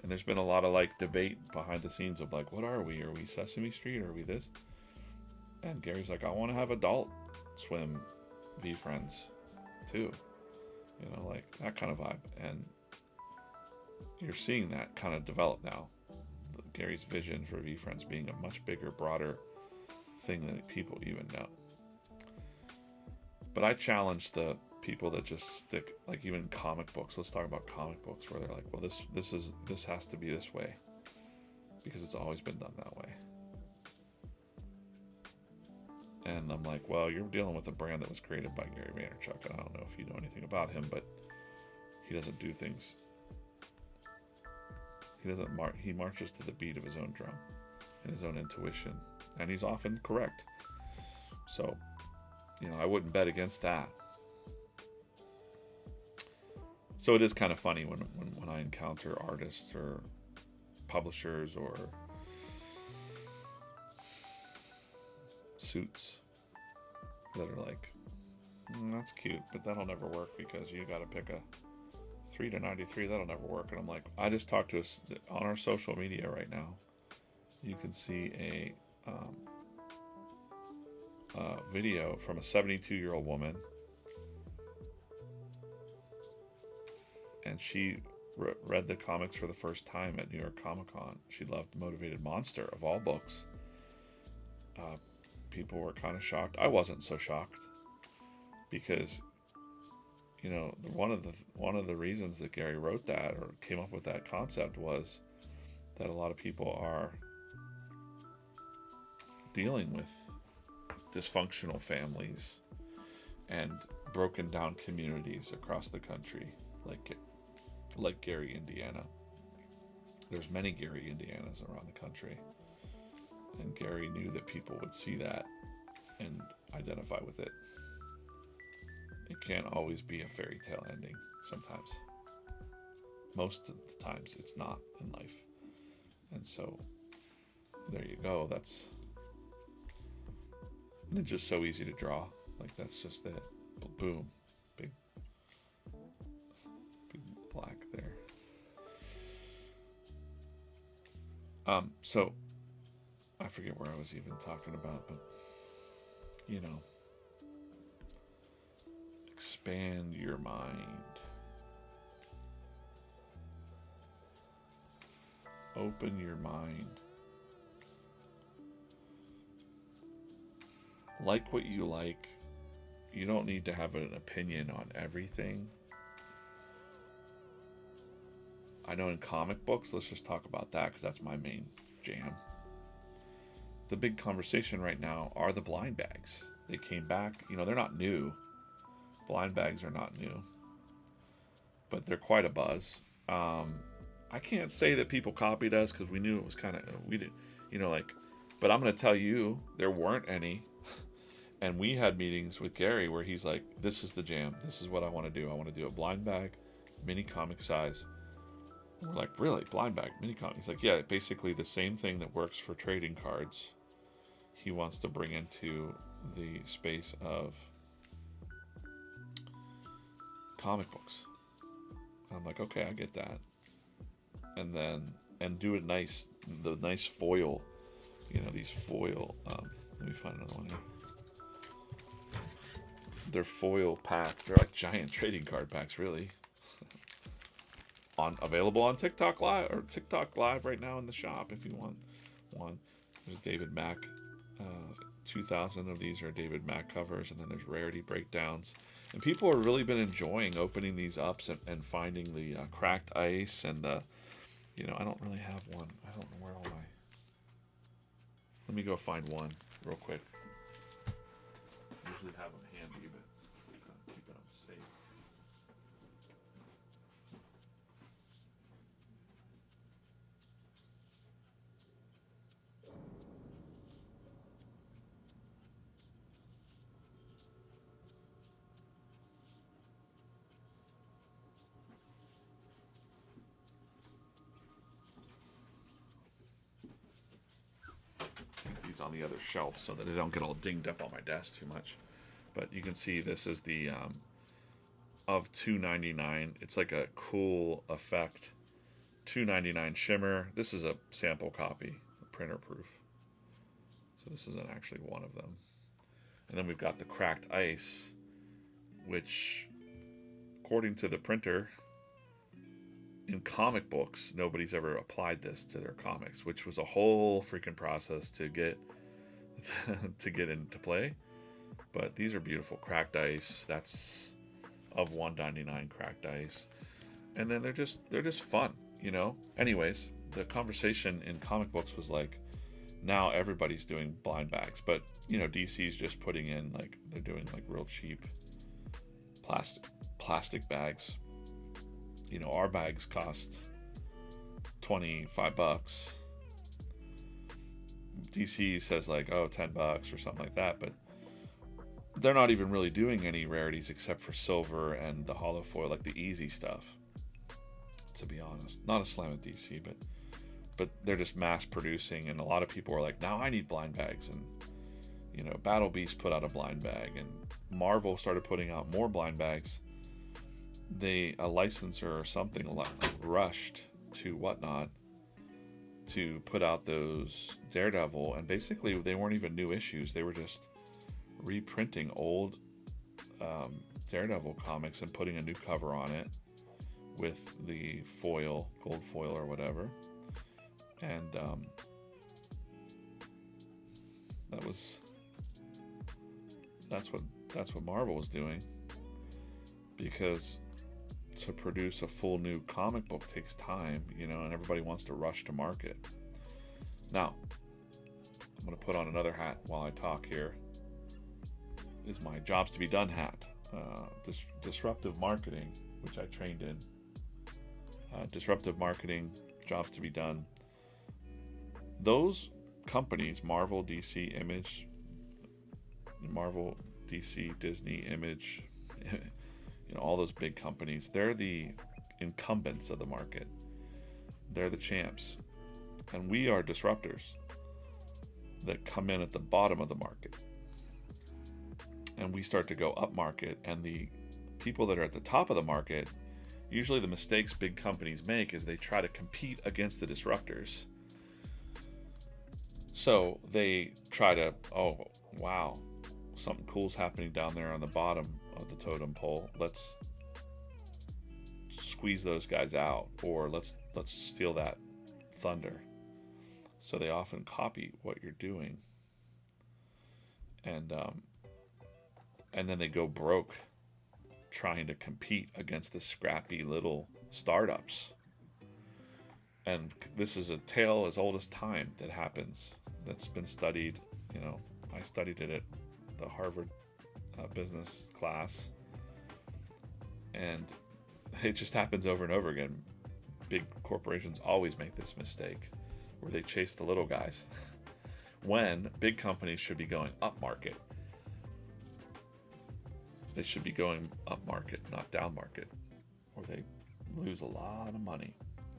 And there's been a lot of like debate behind the scenes of like, what are we? Are we Sesame Street? Are we this? And Gary's like, I want to have Adult Swim VeeFriends too. Like that kind of vibe. And you're seeing that kind of develop now. Gary's vision for VeeFriends being a much bigger, broader thing than people even know. But I challenge the people that just stick, like even comic books. Let's talk about comic books where they're like, well, this has to be this way because it's always been done that way. And I'm like, well, you're dealing with a brand that was created by Gary Vaynerchuk, and I don't know if you know anything about him, but he doesn't do things. He marches to the beat of his own drum and his own intuition, and he's often correct. So, I wouldn't bet against that. So it is kind of funny when I encounter artists or publishers or suits that are like, that's cute, but that'll never work because you got to pick a 3 to 93. That'll never work. And I'm like, I just talked to us on our social media right now. You can see a video from a 72-year-old woman, and she read the comics for the first time at New York Comic Con. She loved Motivated Monster of all books. People were kind of shocked. I wasn't so shocked because, one of the reasons that Gary wrote that or came up with that concept was that a lot of people are dealing with dysfunctional families and broken down communities across the country, like Gary, Indiana. There's many Gary, Indianas around the country. And Gary knew that people would see that and identify with it. It can't always be a fairy tale ending sometimes. Most of the times it's not in life. And so there you go. And it's just so easy to draw. Like that's just it. Boom. Big black there. So I forget where I was even talking about, but expand your mind. Open your mind. Like what you like. You don't need to have an opinion on everything. I know in comic books, let's just talk about that because that's my main jam. The big conversation right now are the blind bags. They came back. You know, they're not new. Blind bags are not new. But they're quite a buzz. I can't say that people copied us because we knew it was kind of, we did, you know, like, but I'm going to tell you, there weren't any. And we had meetings with Gary where he's like, this is the jam. This is what I want to do. I want to do a blind bag, mini comic size. We're like, really? Blind bag, mini comic? He's like, yeah, basically the same thing that works for trading cards. He wants to bring into the space of comic books. I'm like, okay, I get that. And do it nice, the nice foil, you know, these foil, let me find another one here. They're foil packed. They're like giant trading card packs, really. Available on TikTok Live right now in the shop if you want one. There's David Mack. 2,000 of these are David Mack covers, and then there's rarity breakdowns. And people have really been enjoying opening these up and finding the cracked ice and the, you know, I don't really have one. I don't know where all my. Let me go find one real quick. Usually have them handy, but I'm keeping them safe. Keep these on the other shelf so that they don't get all dinged up on my desk too much. But you can see this is the of $2.99. It's like a cool effect. $2.99 shimmer. This is a sample copy, printer proof. So this isn't actually one of them. And then we've got the cracked ice, which, according to the printer, in comic books, nobody's ever applied this to their comics, which was a whole freaking process to get to get into play. But these are beautiful cracked ice. That's of $1.99 cracked ice, and then they're just fun, you know. Anyways, the conversation in comic books was like, now everybody's doing blind bags, but you know, DC's just putting in like they're doing like real cheap plastic bags. You know, our bags cost $25. DC says like, oh, $10 or something like that, but they're not even really doing any rarities except for silver and the hollow foil, like the easy stuff, to be honest. Not a slam at DC, but they're just mass producing, and a lot of people are like, now I need blind bags. And you know, Battle Beast put out a blind bag, and Marvel started putting out more blind bags. A licensor or something rushed to Whatnot to put out those Daredevil, and basically they weren't even new issues. They were just reprinting old Daredevil comics and putting a new cover on it with the foil, gold foil or whatever. And that's what Marvel was doing, because to produce a full new comic book takes time, you know, and everybody wants to rush to market. Now, I'm going to put on another hat while I talk here. Is my jobs to be done hat. Disruptive marketing, which I trained in. Disruptive marketing, jobs to be done. Those companies, Marvel, DC, Image, Marvel, DC, Disney, Image, you know, all those big companies, they're the incumbents of the market. They're the champs. And we are disruptors that come in at the bottom of the market. And we start to go up market, and the people that are at the top of the market, usually the mistakes big companies make is they try to compete against the disruptors. So they try to, oh, wow, something cool's happening down there on the bottom of the totem pole. Let's squeeze those guys out, or let's steal that thunder. So they often copy what you're doing, and then they go broke trying to compete against the scrappy little startups. And this is a tale as old as time that happens. That's been studied. I studied it at the Harvard business class, and it just happens over and over again. Big corporations always make this mistake where they chase the little guys when big companies should be going up market. They should be going up market, not down market, or they lose a lot of money.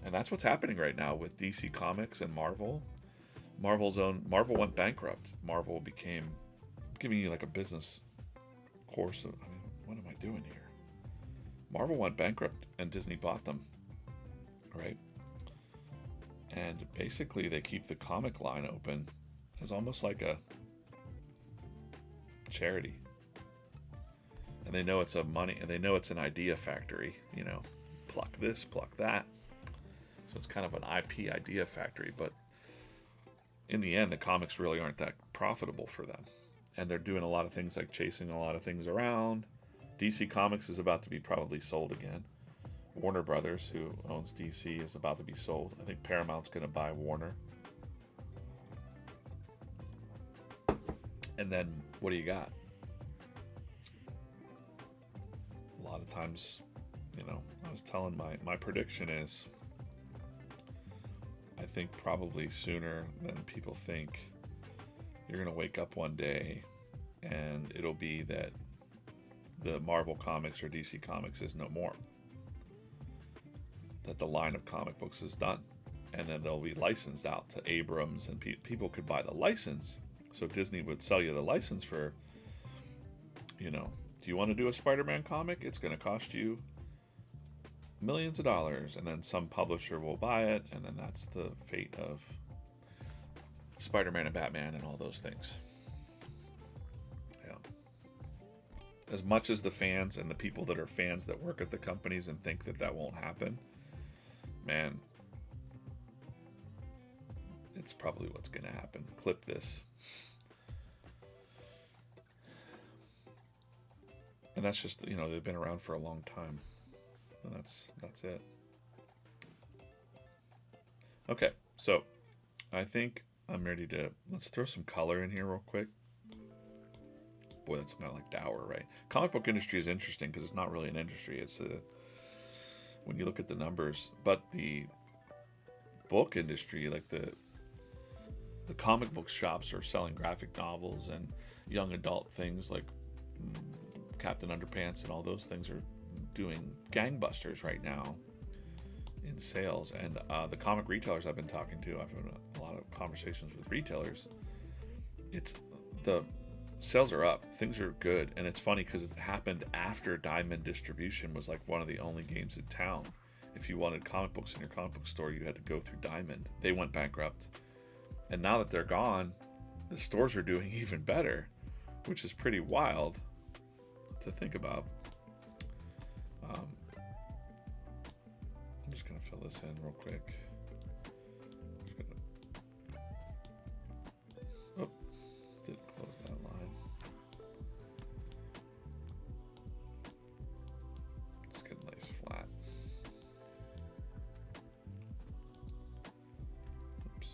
And that's what's happening right now with DC Comics and Marvel. Marvel went bankrupt. Marvel became, I'm giving you like a business course. What am I doing here? Marvel went bankrupt and Disney bought them, right? And basically they keep the comic line open as almost like a charity. And they know it's an idea factory, pluck this, pluck that. So it's kind of an IP idea factory, but in the end, the comics really aren't that profitable for them. And they're doing a lot of things like chasing a lot of things around. DC Comics is about to be probably sold again. Warner Brothers, who owns DC, is about to be sold. I think Paramount's going to buy Warner. And then what do you got? A lot of times, I was telling my prediction is, I think probably sooner than people think, you're going to wake up one day and it'll be that the Marvel Comics or DC Comics is no more. That the line of comic books is done. And then they'll be licensed out to Abrams, and people could buy the license. So Disney would sell you the license for, do you want to do a Spider-Man comic? It's going to cost you millions of dollars, and then some publisher will buy it, and then that's the fate of Spider-Man and Batman and all those things. Yeah. As much as the fans and the people that are fans that work at the companies and think that won't happen, man, it's probably what's going to happen. Clip this. And that's just, they've been around for a long time. And that's it. Okay, so I think I'm ready to, let's throw some color in here real quick. Boy, that's not like dour, right? Comic book industry is interesting because it's not really an industry. It's when you look at the numbers, but the book industry, like the comic book shops are selling graphic novels and young adult things like Captain Underpants and all those things are doing gangbusters right now in sales. And the comic retailers I've been talking to, I've had a lot of conversations with retailers. The sales are up, things are good, and it's funny because it happened after Diamond Distribution was like one of the only games in town. If you wanted comic books in your comic book store, you had to go through Diamond. They went bankrupt, and now that they're gone, the stores are doing even better, which is pretty wild to think about. I'm just gonna fill this in real quick. Oh, didn't close that line. Just get a nice flat. Oops.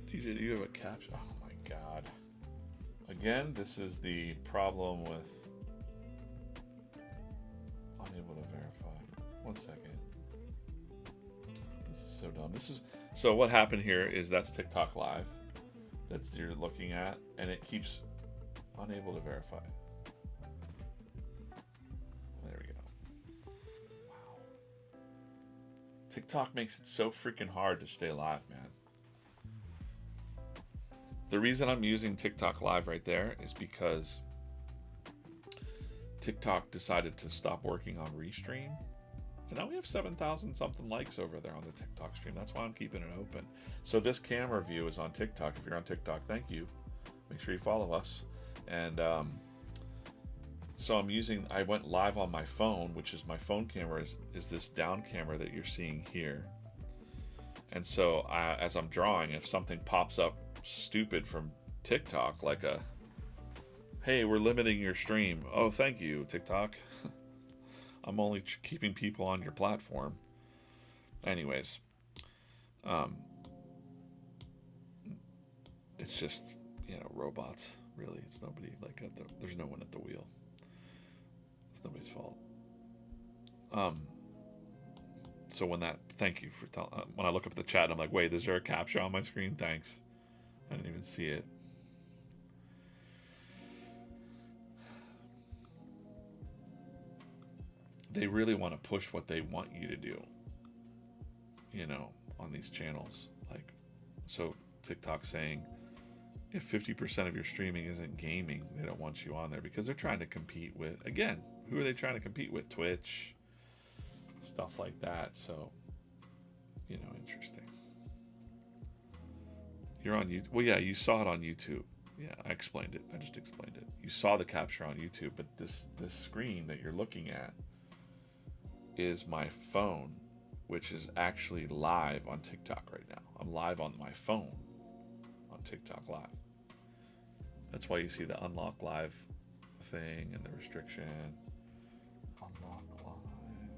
DJ, do you have a caption? Oh my god. Again, this is the problem with unable to verify. 1 second. This is so dumb. So what happened here is that's TikTok Live that you're looking at, and it keeps unable to verify. There we go. Wow. TikTok makes it so freaking hard to stay alive, man. The reason I'm using TikTok Live right there is because TikTok decided to stop working on Restream, And now we have 7,000 something likes over there on the TikTok stream. That's why I'm keeping it open. So this camera view is on TikTok. If you're on TikTok, thank you. Make sure you follow us. And so I went live on my phone, which is my phone camera is this down camera that you're seeing here. And so as I'm drawing, if something pops up stupid from TikTok, like hey, we're limiting your stream. Oh, thank you, TikTok. I'm only keeping people on your platform. Anyways, it's just, robots. Really, it's nobody there's no one at the wheel. It's nobody's fault. So thank you for when I look up the chat, I'm like, wait, is there a captcha on my screen? Thanks. I didn't even see it. They really want to push what they want you to do, on these channels. So TikTok saying if 50% of your streaming isn't gaming, they don't want you on there because they're trying to compete with, again, who are they trying to compete with? Twitch, stuff like that. So, interesting. You're on YouTube. Well, yeah, you saw it on YouTube. Yeah, I explained it. I just explained it. You saw the capture on YouTube, but this screen that you're looking at is my phone, which is actually live on TikTok right now. I'm live on my phone on TikTok Live. That's why you see the unlock live thing and the restriction. Unlock live.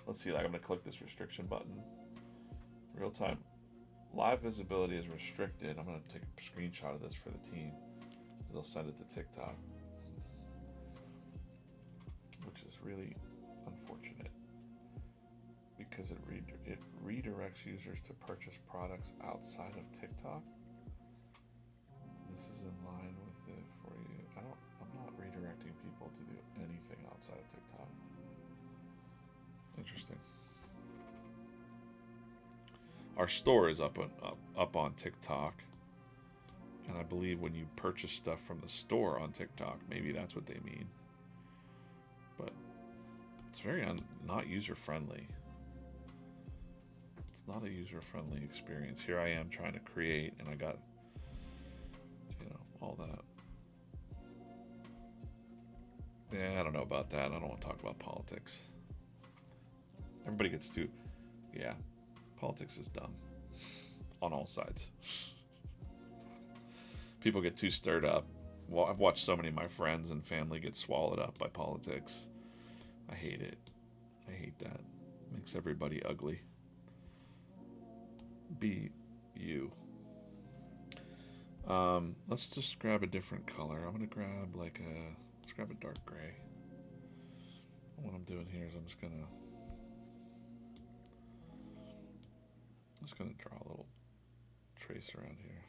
Let's see, I'm going to click this restriction button. Real time. Live visibility is restricted. I'm going to take a screenshot of this for the team. They'll send it to TikTok, which is really unfortunate because it redirects users to purchase products outside of TikTok. This is in line with it for you. I'm not redirecting people to do anything outside of TikTok. Interesting. Our store is up on TikTok, and I believe when you purchase stuff from the store on TikTok, maybe that's what they mean. But it's very not user-friendly. It's not a user-friendly experience. Here I am trying to create, and I got, all that. Yeah, I don't know about that. I don't want to talk about politics. Everybody gets too, politics is dumb on all sides. People get too stirred up. Well, I've watched so many of my friends and family get swallowed up by politics. I hate it. I hate that. It makes everybody ugly. Be you. Let's just grab a different color. I'm gonna grab let's grab a dark gray. What I'm doing here is I'm just gonna draw a little trace around here.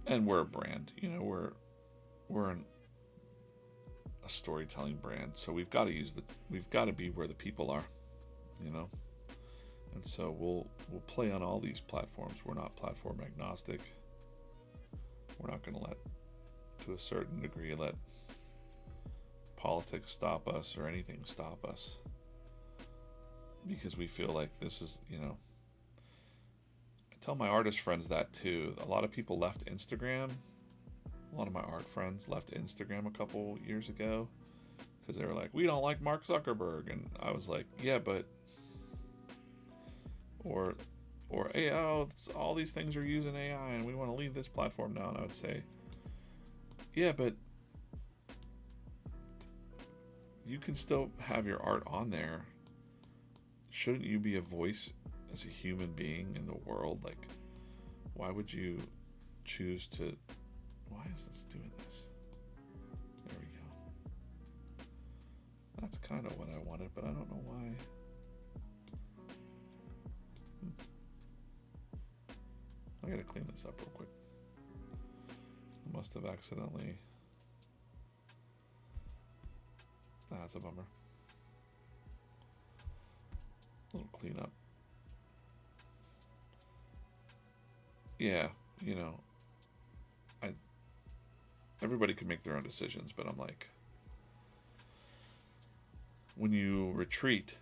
And we're a brand, we're a storytelling brand, so we've got to be where the people are, and so we'll play on all these platforms. We're not platform agnostic. We're not going to to a certain degree, let politics stop us or anything stop us, because we feel like this is, tell my artist friends that too. A lot of people left Instagram. A lot of my art friends left Instagram a couple years ago because they were like, we don't like Mark Zuckerberg. And I was like, yeah, but or hey, all these things are using AI and we want to leave this platform now. And I would say, yeah, but you can still have your art on there. Shouldn't you be a voice as a human being in the world? Like, why would you choose to? Why is this doing this? There we go. That's kind of what I wanted, but I don't know why. I gotta clean this up real quick. I must have accidentally. That's a bummer. A little cleanup. Yeah, you know, everybody can make their own decisions, but I'm like, when you retreat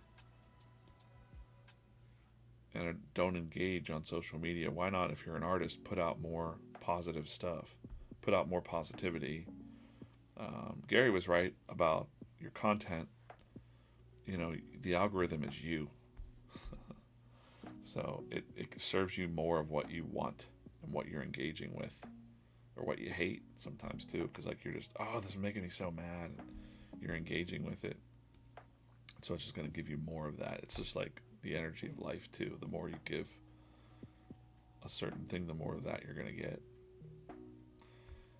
and don't engage on social media, why not, if you're an artist, put out more positive stuff, put out more positivity. Gary was right about your content. You know, the algorithm is you. So it serves you more of what you want and what you're engaging with, or what you hate sometimes too, because like you're just, oh, this is making me so mad, and you're engaging with it. So it's just going to give you more of that. It's just like the energy of life too. The more you give a certain thing, the more of that you're going to get.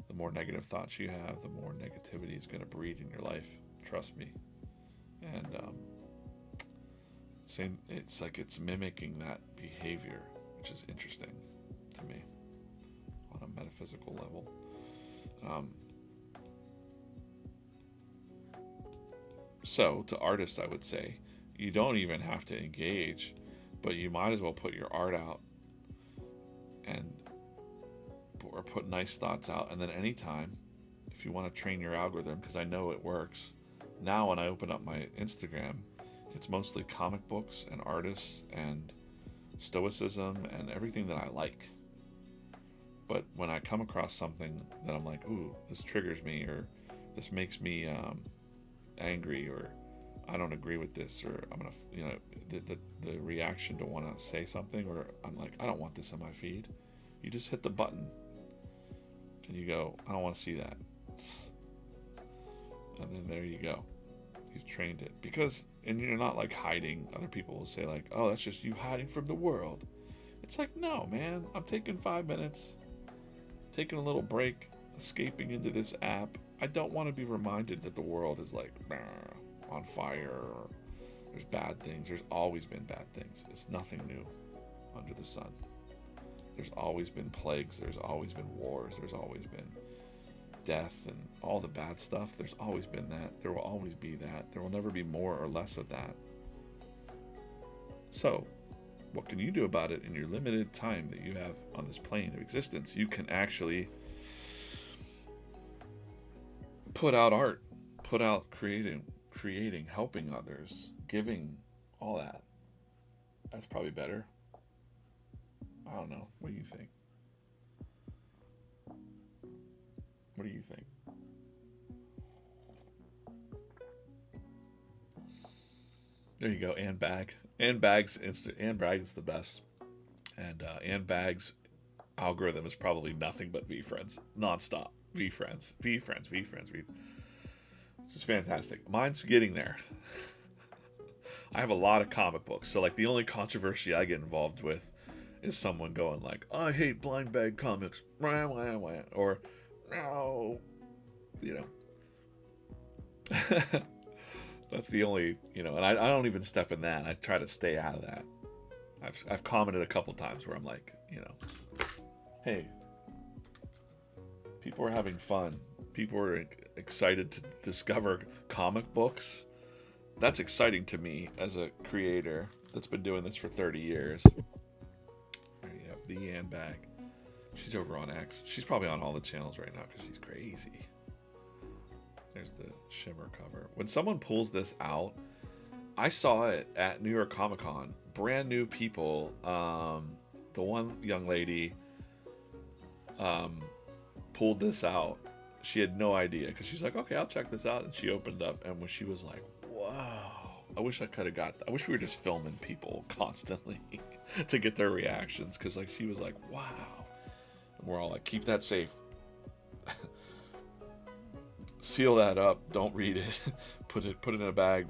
The more negative thoughts you have, the more negativity is going to breed in your life. Trust me. And same, it's like it's mimicking that behavior, which is interesting to me on a metaphysical level. So to artists, I would say you don't even have to engage, but you might as well put your art out and or put nice thoughts out. And then anytime, if you want to train your algorithm, because I know it works. Now when I open up my Instagram, it's mostly comic books and artists and stoicism and everything that I like. But when I come across something that I'm like, ooh, this triggers me, or this makes me angry, or I don't agree with this, or I'm gonna, you know, the reaction to want to say something, or I'm like, I don't want this in my feed. You just hit the button and you go, I don't want to see that. And then there you go. You've trained it. Because, and you're not like hiding. Other people will say like, oh, that's just you hiding from the world. It's like, no, man, I'm taking 5 minutes, taking a little break, escaping into this app. I don't want to be reminded that the world is like on fire, or there's bad things. There's always been bad things. It's nothing new under the sun. There's always been plagues. There's always been wars. There's always been death and all the bad stuff. There's always been that. There will always be that. There will never be more or less of that. So, what can you do about it in your limited time that you have on this plane of existence? You can actually put out art, put out creating, helping others, giving, all that. That's probably better. I don't know. What do you think? What do you think? There you go, Ann Bag. Ann Bag's the best. And Ann Bag's algorithm is probably nothing but VeeFriends. Nonstop. VeeFriends. It's just fantastic. Mine's getting there. I have a lot of comic books, so like the only controversy I get involved with is someone going like, I hate blind bag comics, or no, you know. That's the only, you know, and I don't even step in that. I try to stay out of that. I've commented a couple times where I'm like, you know, hey, people are having fun. People are excited to discover comic books. That's exciting to me as a creator that's been doing this for 30 years. There you have the Ann Bag. She's over on X. She's probably on all the channels right now because she's crazy. There's the shimmer cover. When someone pulls this out, I saw it at New York Comic Con. Brand new people. The one young lady pulled this out. She had no idea because she's like, okay, I'll check this out. And she opened up, and when she was like, wow, I wish I could have got that. I wish we were just filming people constantly to get their reactions, because like she was like, wow. And we're all like, keep that safe. Seal that up. Don't read it. Put it in a bag.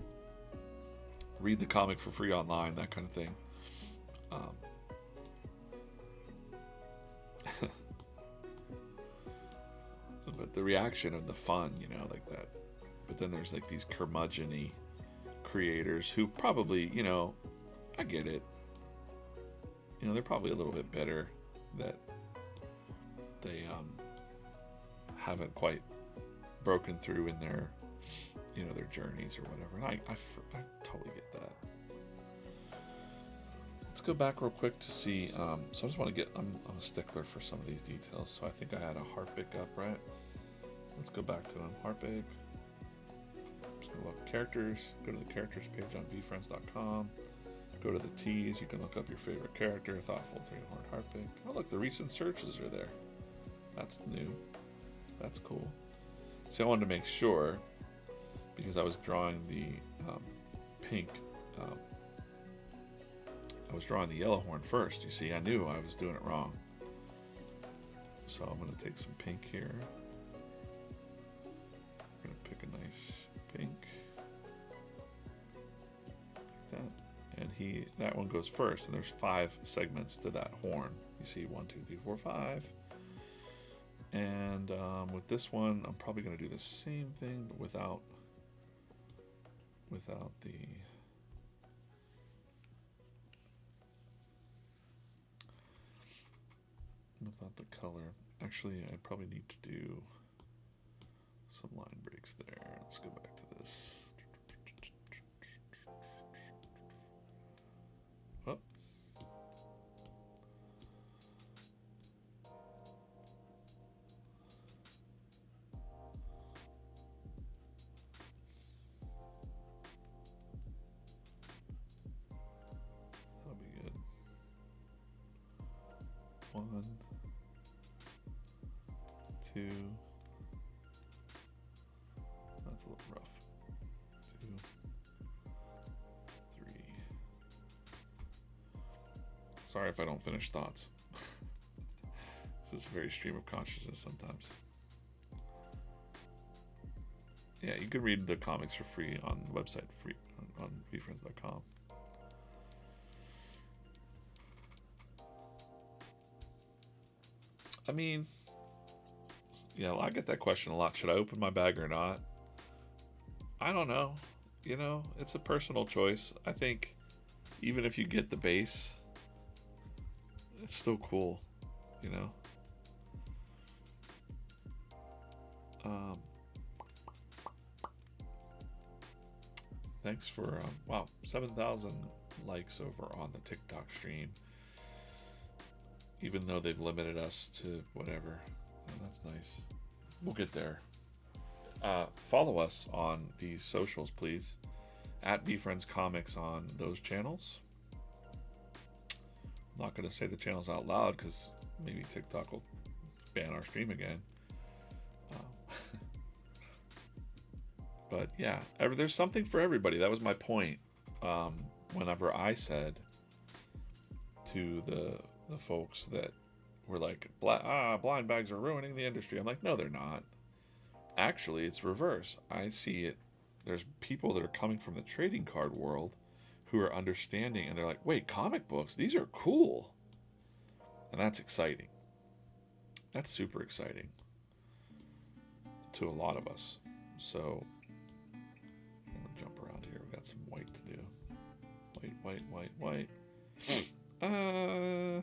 Read the comic for free online, that kind of thing. But the reaction and the fun, you know, like that. But then there's like these curmudgeon-y creators who probably, you know, I get it. You know, they're probably a little bit bitter. that they haven't quite broken through in their, their journeys or whatever. And I totally get that. Let's go back real quick to see. So I just want to get. I'm a stickler for some of these details. So I think I had a Harpic up, right? Let's go back to them. Harpic. Just gonna look characters. Go to the characters page on VeeFriends.com. Go to the T's. You can look up your favorite character. Thoughtful Three-Horned Harpic. Oh, look, the recent searches are there. That's new. That's cool. So I wanted to make sure, because I was drawing the pink. I was drawing the yellow horn first. You see, I knew I was doing it wrong. So I'm going to take some pink here. I'm going to pick a nice pink. Like that. And that one goes first. And there's 5 segments to that horn. You see 1, 2, 3, 4, 5. And with this one, I'm probably going to do the same thing, but without the color. Actually, I probably need to do some line breaks there. Let's go back to this. Oh. That'll be good. 1, 2. That's a little rough. 2, 3. Sorry if I don't finish thoughts. This is a very stream of consciousness sometimes. Yeah, you can read the comics for free on the website, free on VeeFriends.com. I mean, I get that question a lot. Should I open my bag or not? I don't know. It's a personal choice. I think even if you get the base, it's still cool, Thanks for, 7,000 likes over on the TikTok stream. Even though they've limited us to whatever. Oh, that's nice. We'll get there. Follow us on these socials, please. At VeeFriends Comics on those channels. I'm not going to say the channels out loud because maybe TikTok will ban our stream again. But yeah, there's something for everybody. That was my point. Whenever I said to the folks that were like, blind bags are ruining the industry. I'm like, no, they're not. Actually, it's reverse. I see it. There's people that are coming from the trading card world who are understanding, and they're like, wait, comic books? These are cool. And that's exciting. That's super exciting to a lot of us. So I'm going to jump around here. We've got some white to do. White. I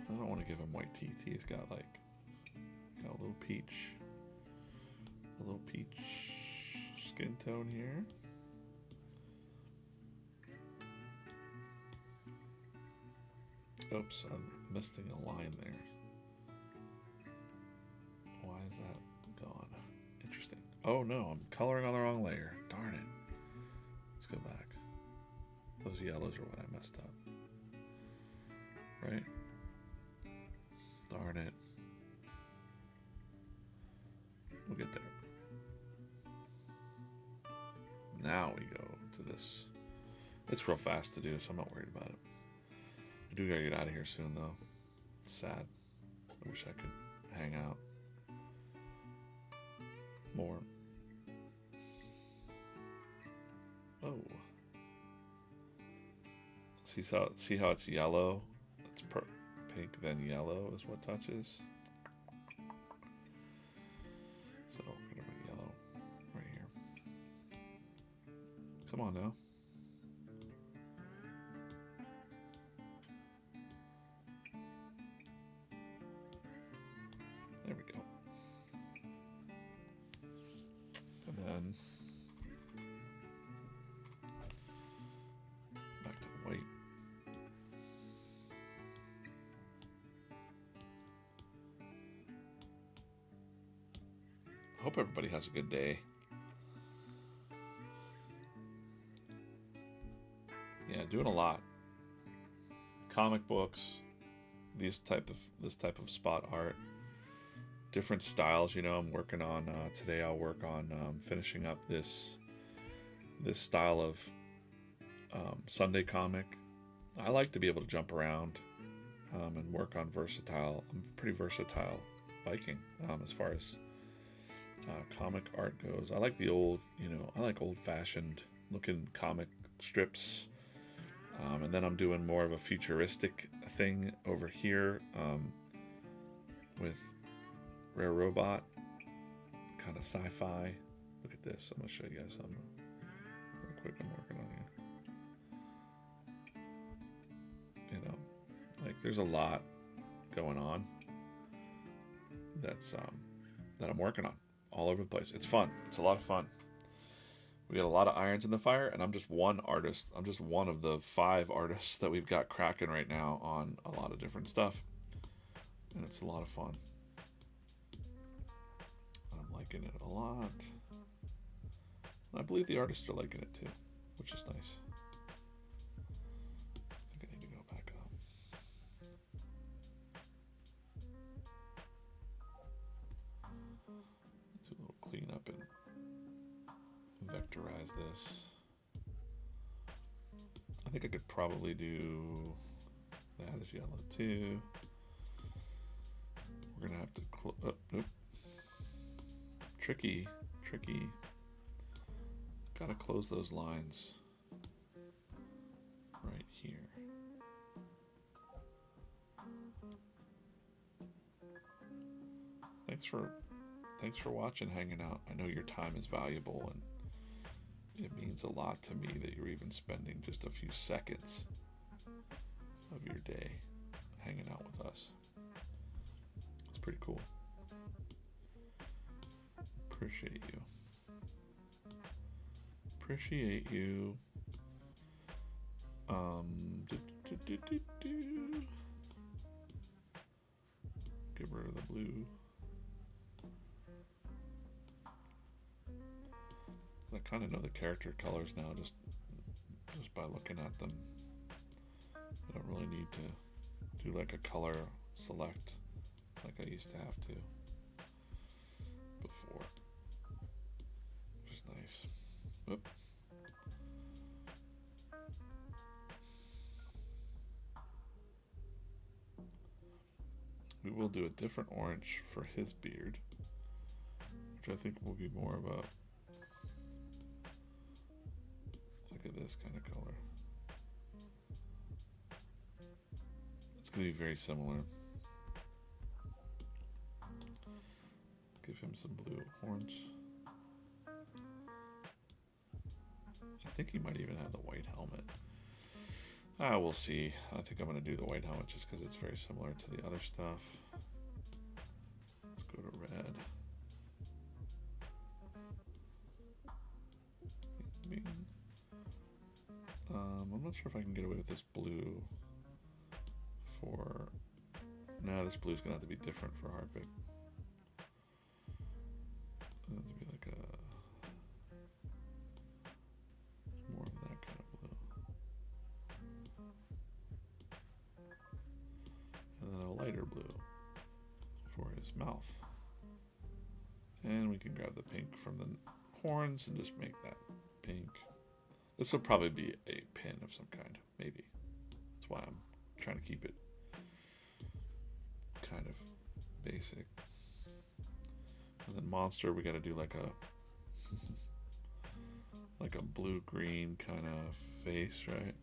don't want to give him white teeth. He's got a little peach skin tone here. Oops, I'm missing a line there. Why is that gone? Interesting. Oh no, I'm coloring on the wrong layer. Darn it. Let's go back. Those yellows are what I messed up. Right? Darn it. We'll get there. Now we go to this. It's real fast to do, so I'm not worried about it. I do gotta get out of here soon, though. It's sad. I wish I could hang out more. Oh. See how it's yellow? It's pink, then yellow is what touches. So we're gonna put yellow right here. Come on now. hope everybody has a good day. Yeah, doing a lot. Comic books, this type of spot art, different styles. I'm working on today. I'll work on finishing up this style of Sunday comic. I like to be able to jump around and work on versatile. I'm pretty versatile Viking as far as comic art goes. I like the old, I like old-fashioned looking comic strips. And then I'm doing more of a futuristic thing over here with Rare Robot, kind of sci-fi. Look at this. I'm going to show you guys something real quick I'm working on here. There's a lot going on that I'm working on all over the place. It's fun. It's a lot of fun. We got a lot of irons in the fire, and I'm just one artist. I'm just one of the 5 artists that we've got cracking right now on a lot of different stuff. And it's a lot of fun. I'm liking it a lot. And I believe the artists are liking it too, which is nice. I think I need to go back up. Let's do a little cleanup and vectorize this. I think I could probably do that as yellow too. We're gonna have to nope. Tricky. Gotta close those lines right here. Thanks for watching, hanging out. I know your time is valuable, and it means a lot to me that you're even spending just a few seconds of your day hanging out with us. It's pretty cool. Appreciate you. Get rid of the blue. I kind of know the character colors now just by looking at them. I don't really need to do like a color select like I used to have to before. Which is nice. Whoop. We will do a different orange for his beard, which I think will be more of a, look at this kind of color. It's going to be very similar. Give him some blue horns. I think he might even have the white helmet. We'll see. I think I'm going to do the white helmet just because it's very similar to the other stuff. Let's go to red. I'm not sure if I can get away with this blue for... No, this blue is going to have to be different for Harpic. It's going to be like a... more of that kind of blue. And then a lighter blue for his mouth. And we can grab the pink from the horns and just make that pink. This will probably be a pin of some kind, maybe. That's why I'm trying to keep it kind of basic. And then monster, we got to do like a like a blue-green kind of face, right?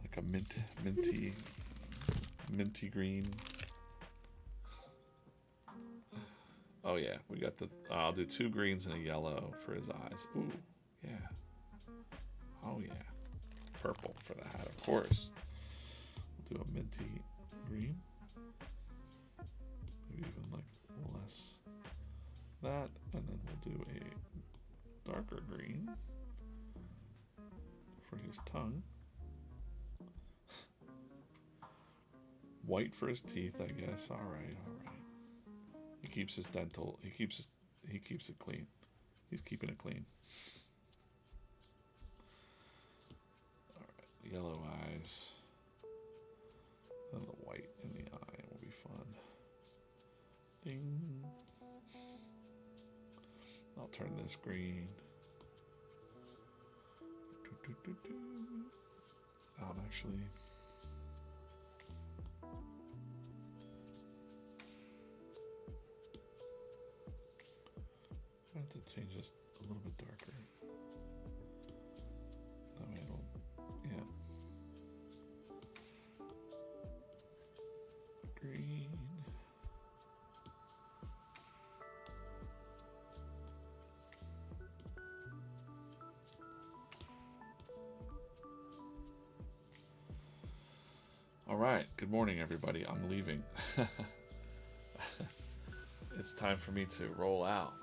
Like a minty green. Oh yeah, we got the, I'll do 2 greens and a yellow for his eyes. Ooh, yeah. Oh yeah. Purple for the hat, of course. We'll do a minty green. Maybe even like less that, and then we'll do a darker green for his tongue. White for his teeth, I guess. All right. He keeps his dental. He keeps it clean. He's keeping it clean. All right, yellow eyes. And the white in the eye will be fun. Ding. I'll turn this green. Actually, I have to change this a little bit darker. That way it'll, yeah. Green. All right, good morning, everybody. I'm leaving. It's time for me to roll out.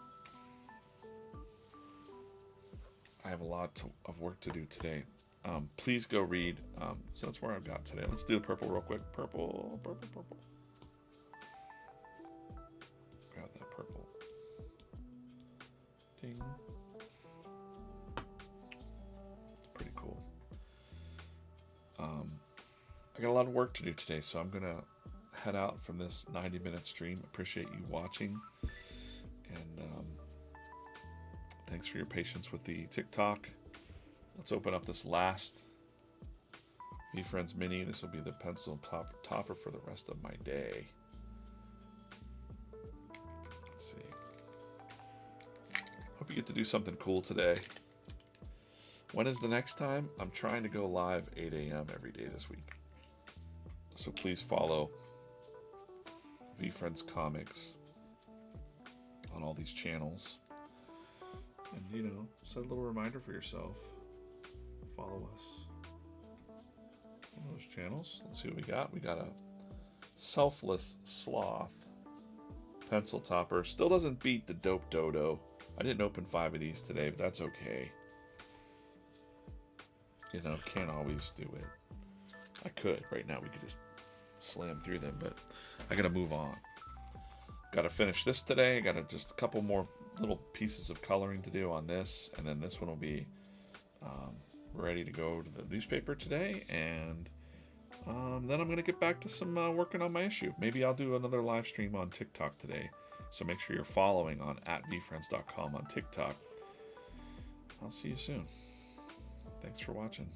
I have a lot of work to do today. Please go read. So that's where I've got today. Let's do the purple real quick. Purple. Grab that purple. Ding. Pretty cool. I got a lot of work to do today, so I'm going to head out from this 90-minute stream. Appreciate you watching. And thanks for your patience with the TikTok. Let's open up this last VeeFriends Mini. This will be the pencil topper for the rest of my day. Let's see. Hope you get to do something cool today. When is the next time? I'm trying to go live 8 a.m. every day this week. So please follow VeeFriends Comics on all these channels. And, set a little reminder for yourself. Follow us on those channels. Let's see what we got. We got a Selfless Sloth pencil topper. Still doesn't beat the Dope Dodo. I didn't open 5 of these today, but that's okay. Can't always do it. I could. Right now we could just slam through them, but I gotta move on. Gotta finish this today. Gotta just a couple more little pieces of coloring to do on this, and then this one will be ready to go to the newspaper today, and then I'm gonna get back to some working on my issue. Maybe I'll do another live stream on TikTok today, so make sure you're following on @VeeFriends.com on TikTok. I'll see you soon. Thanks for watching.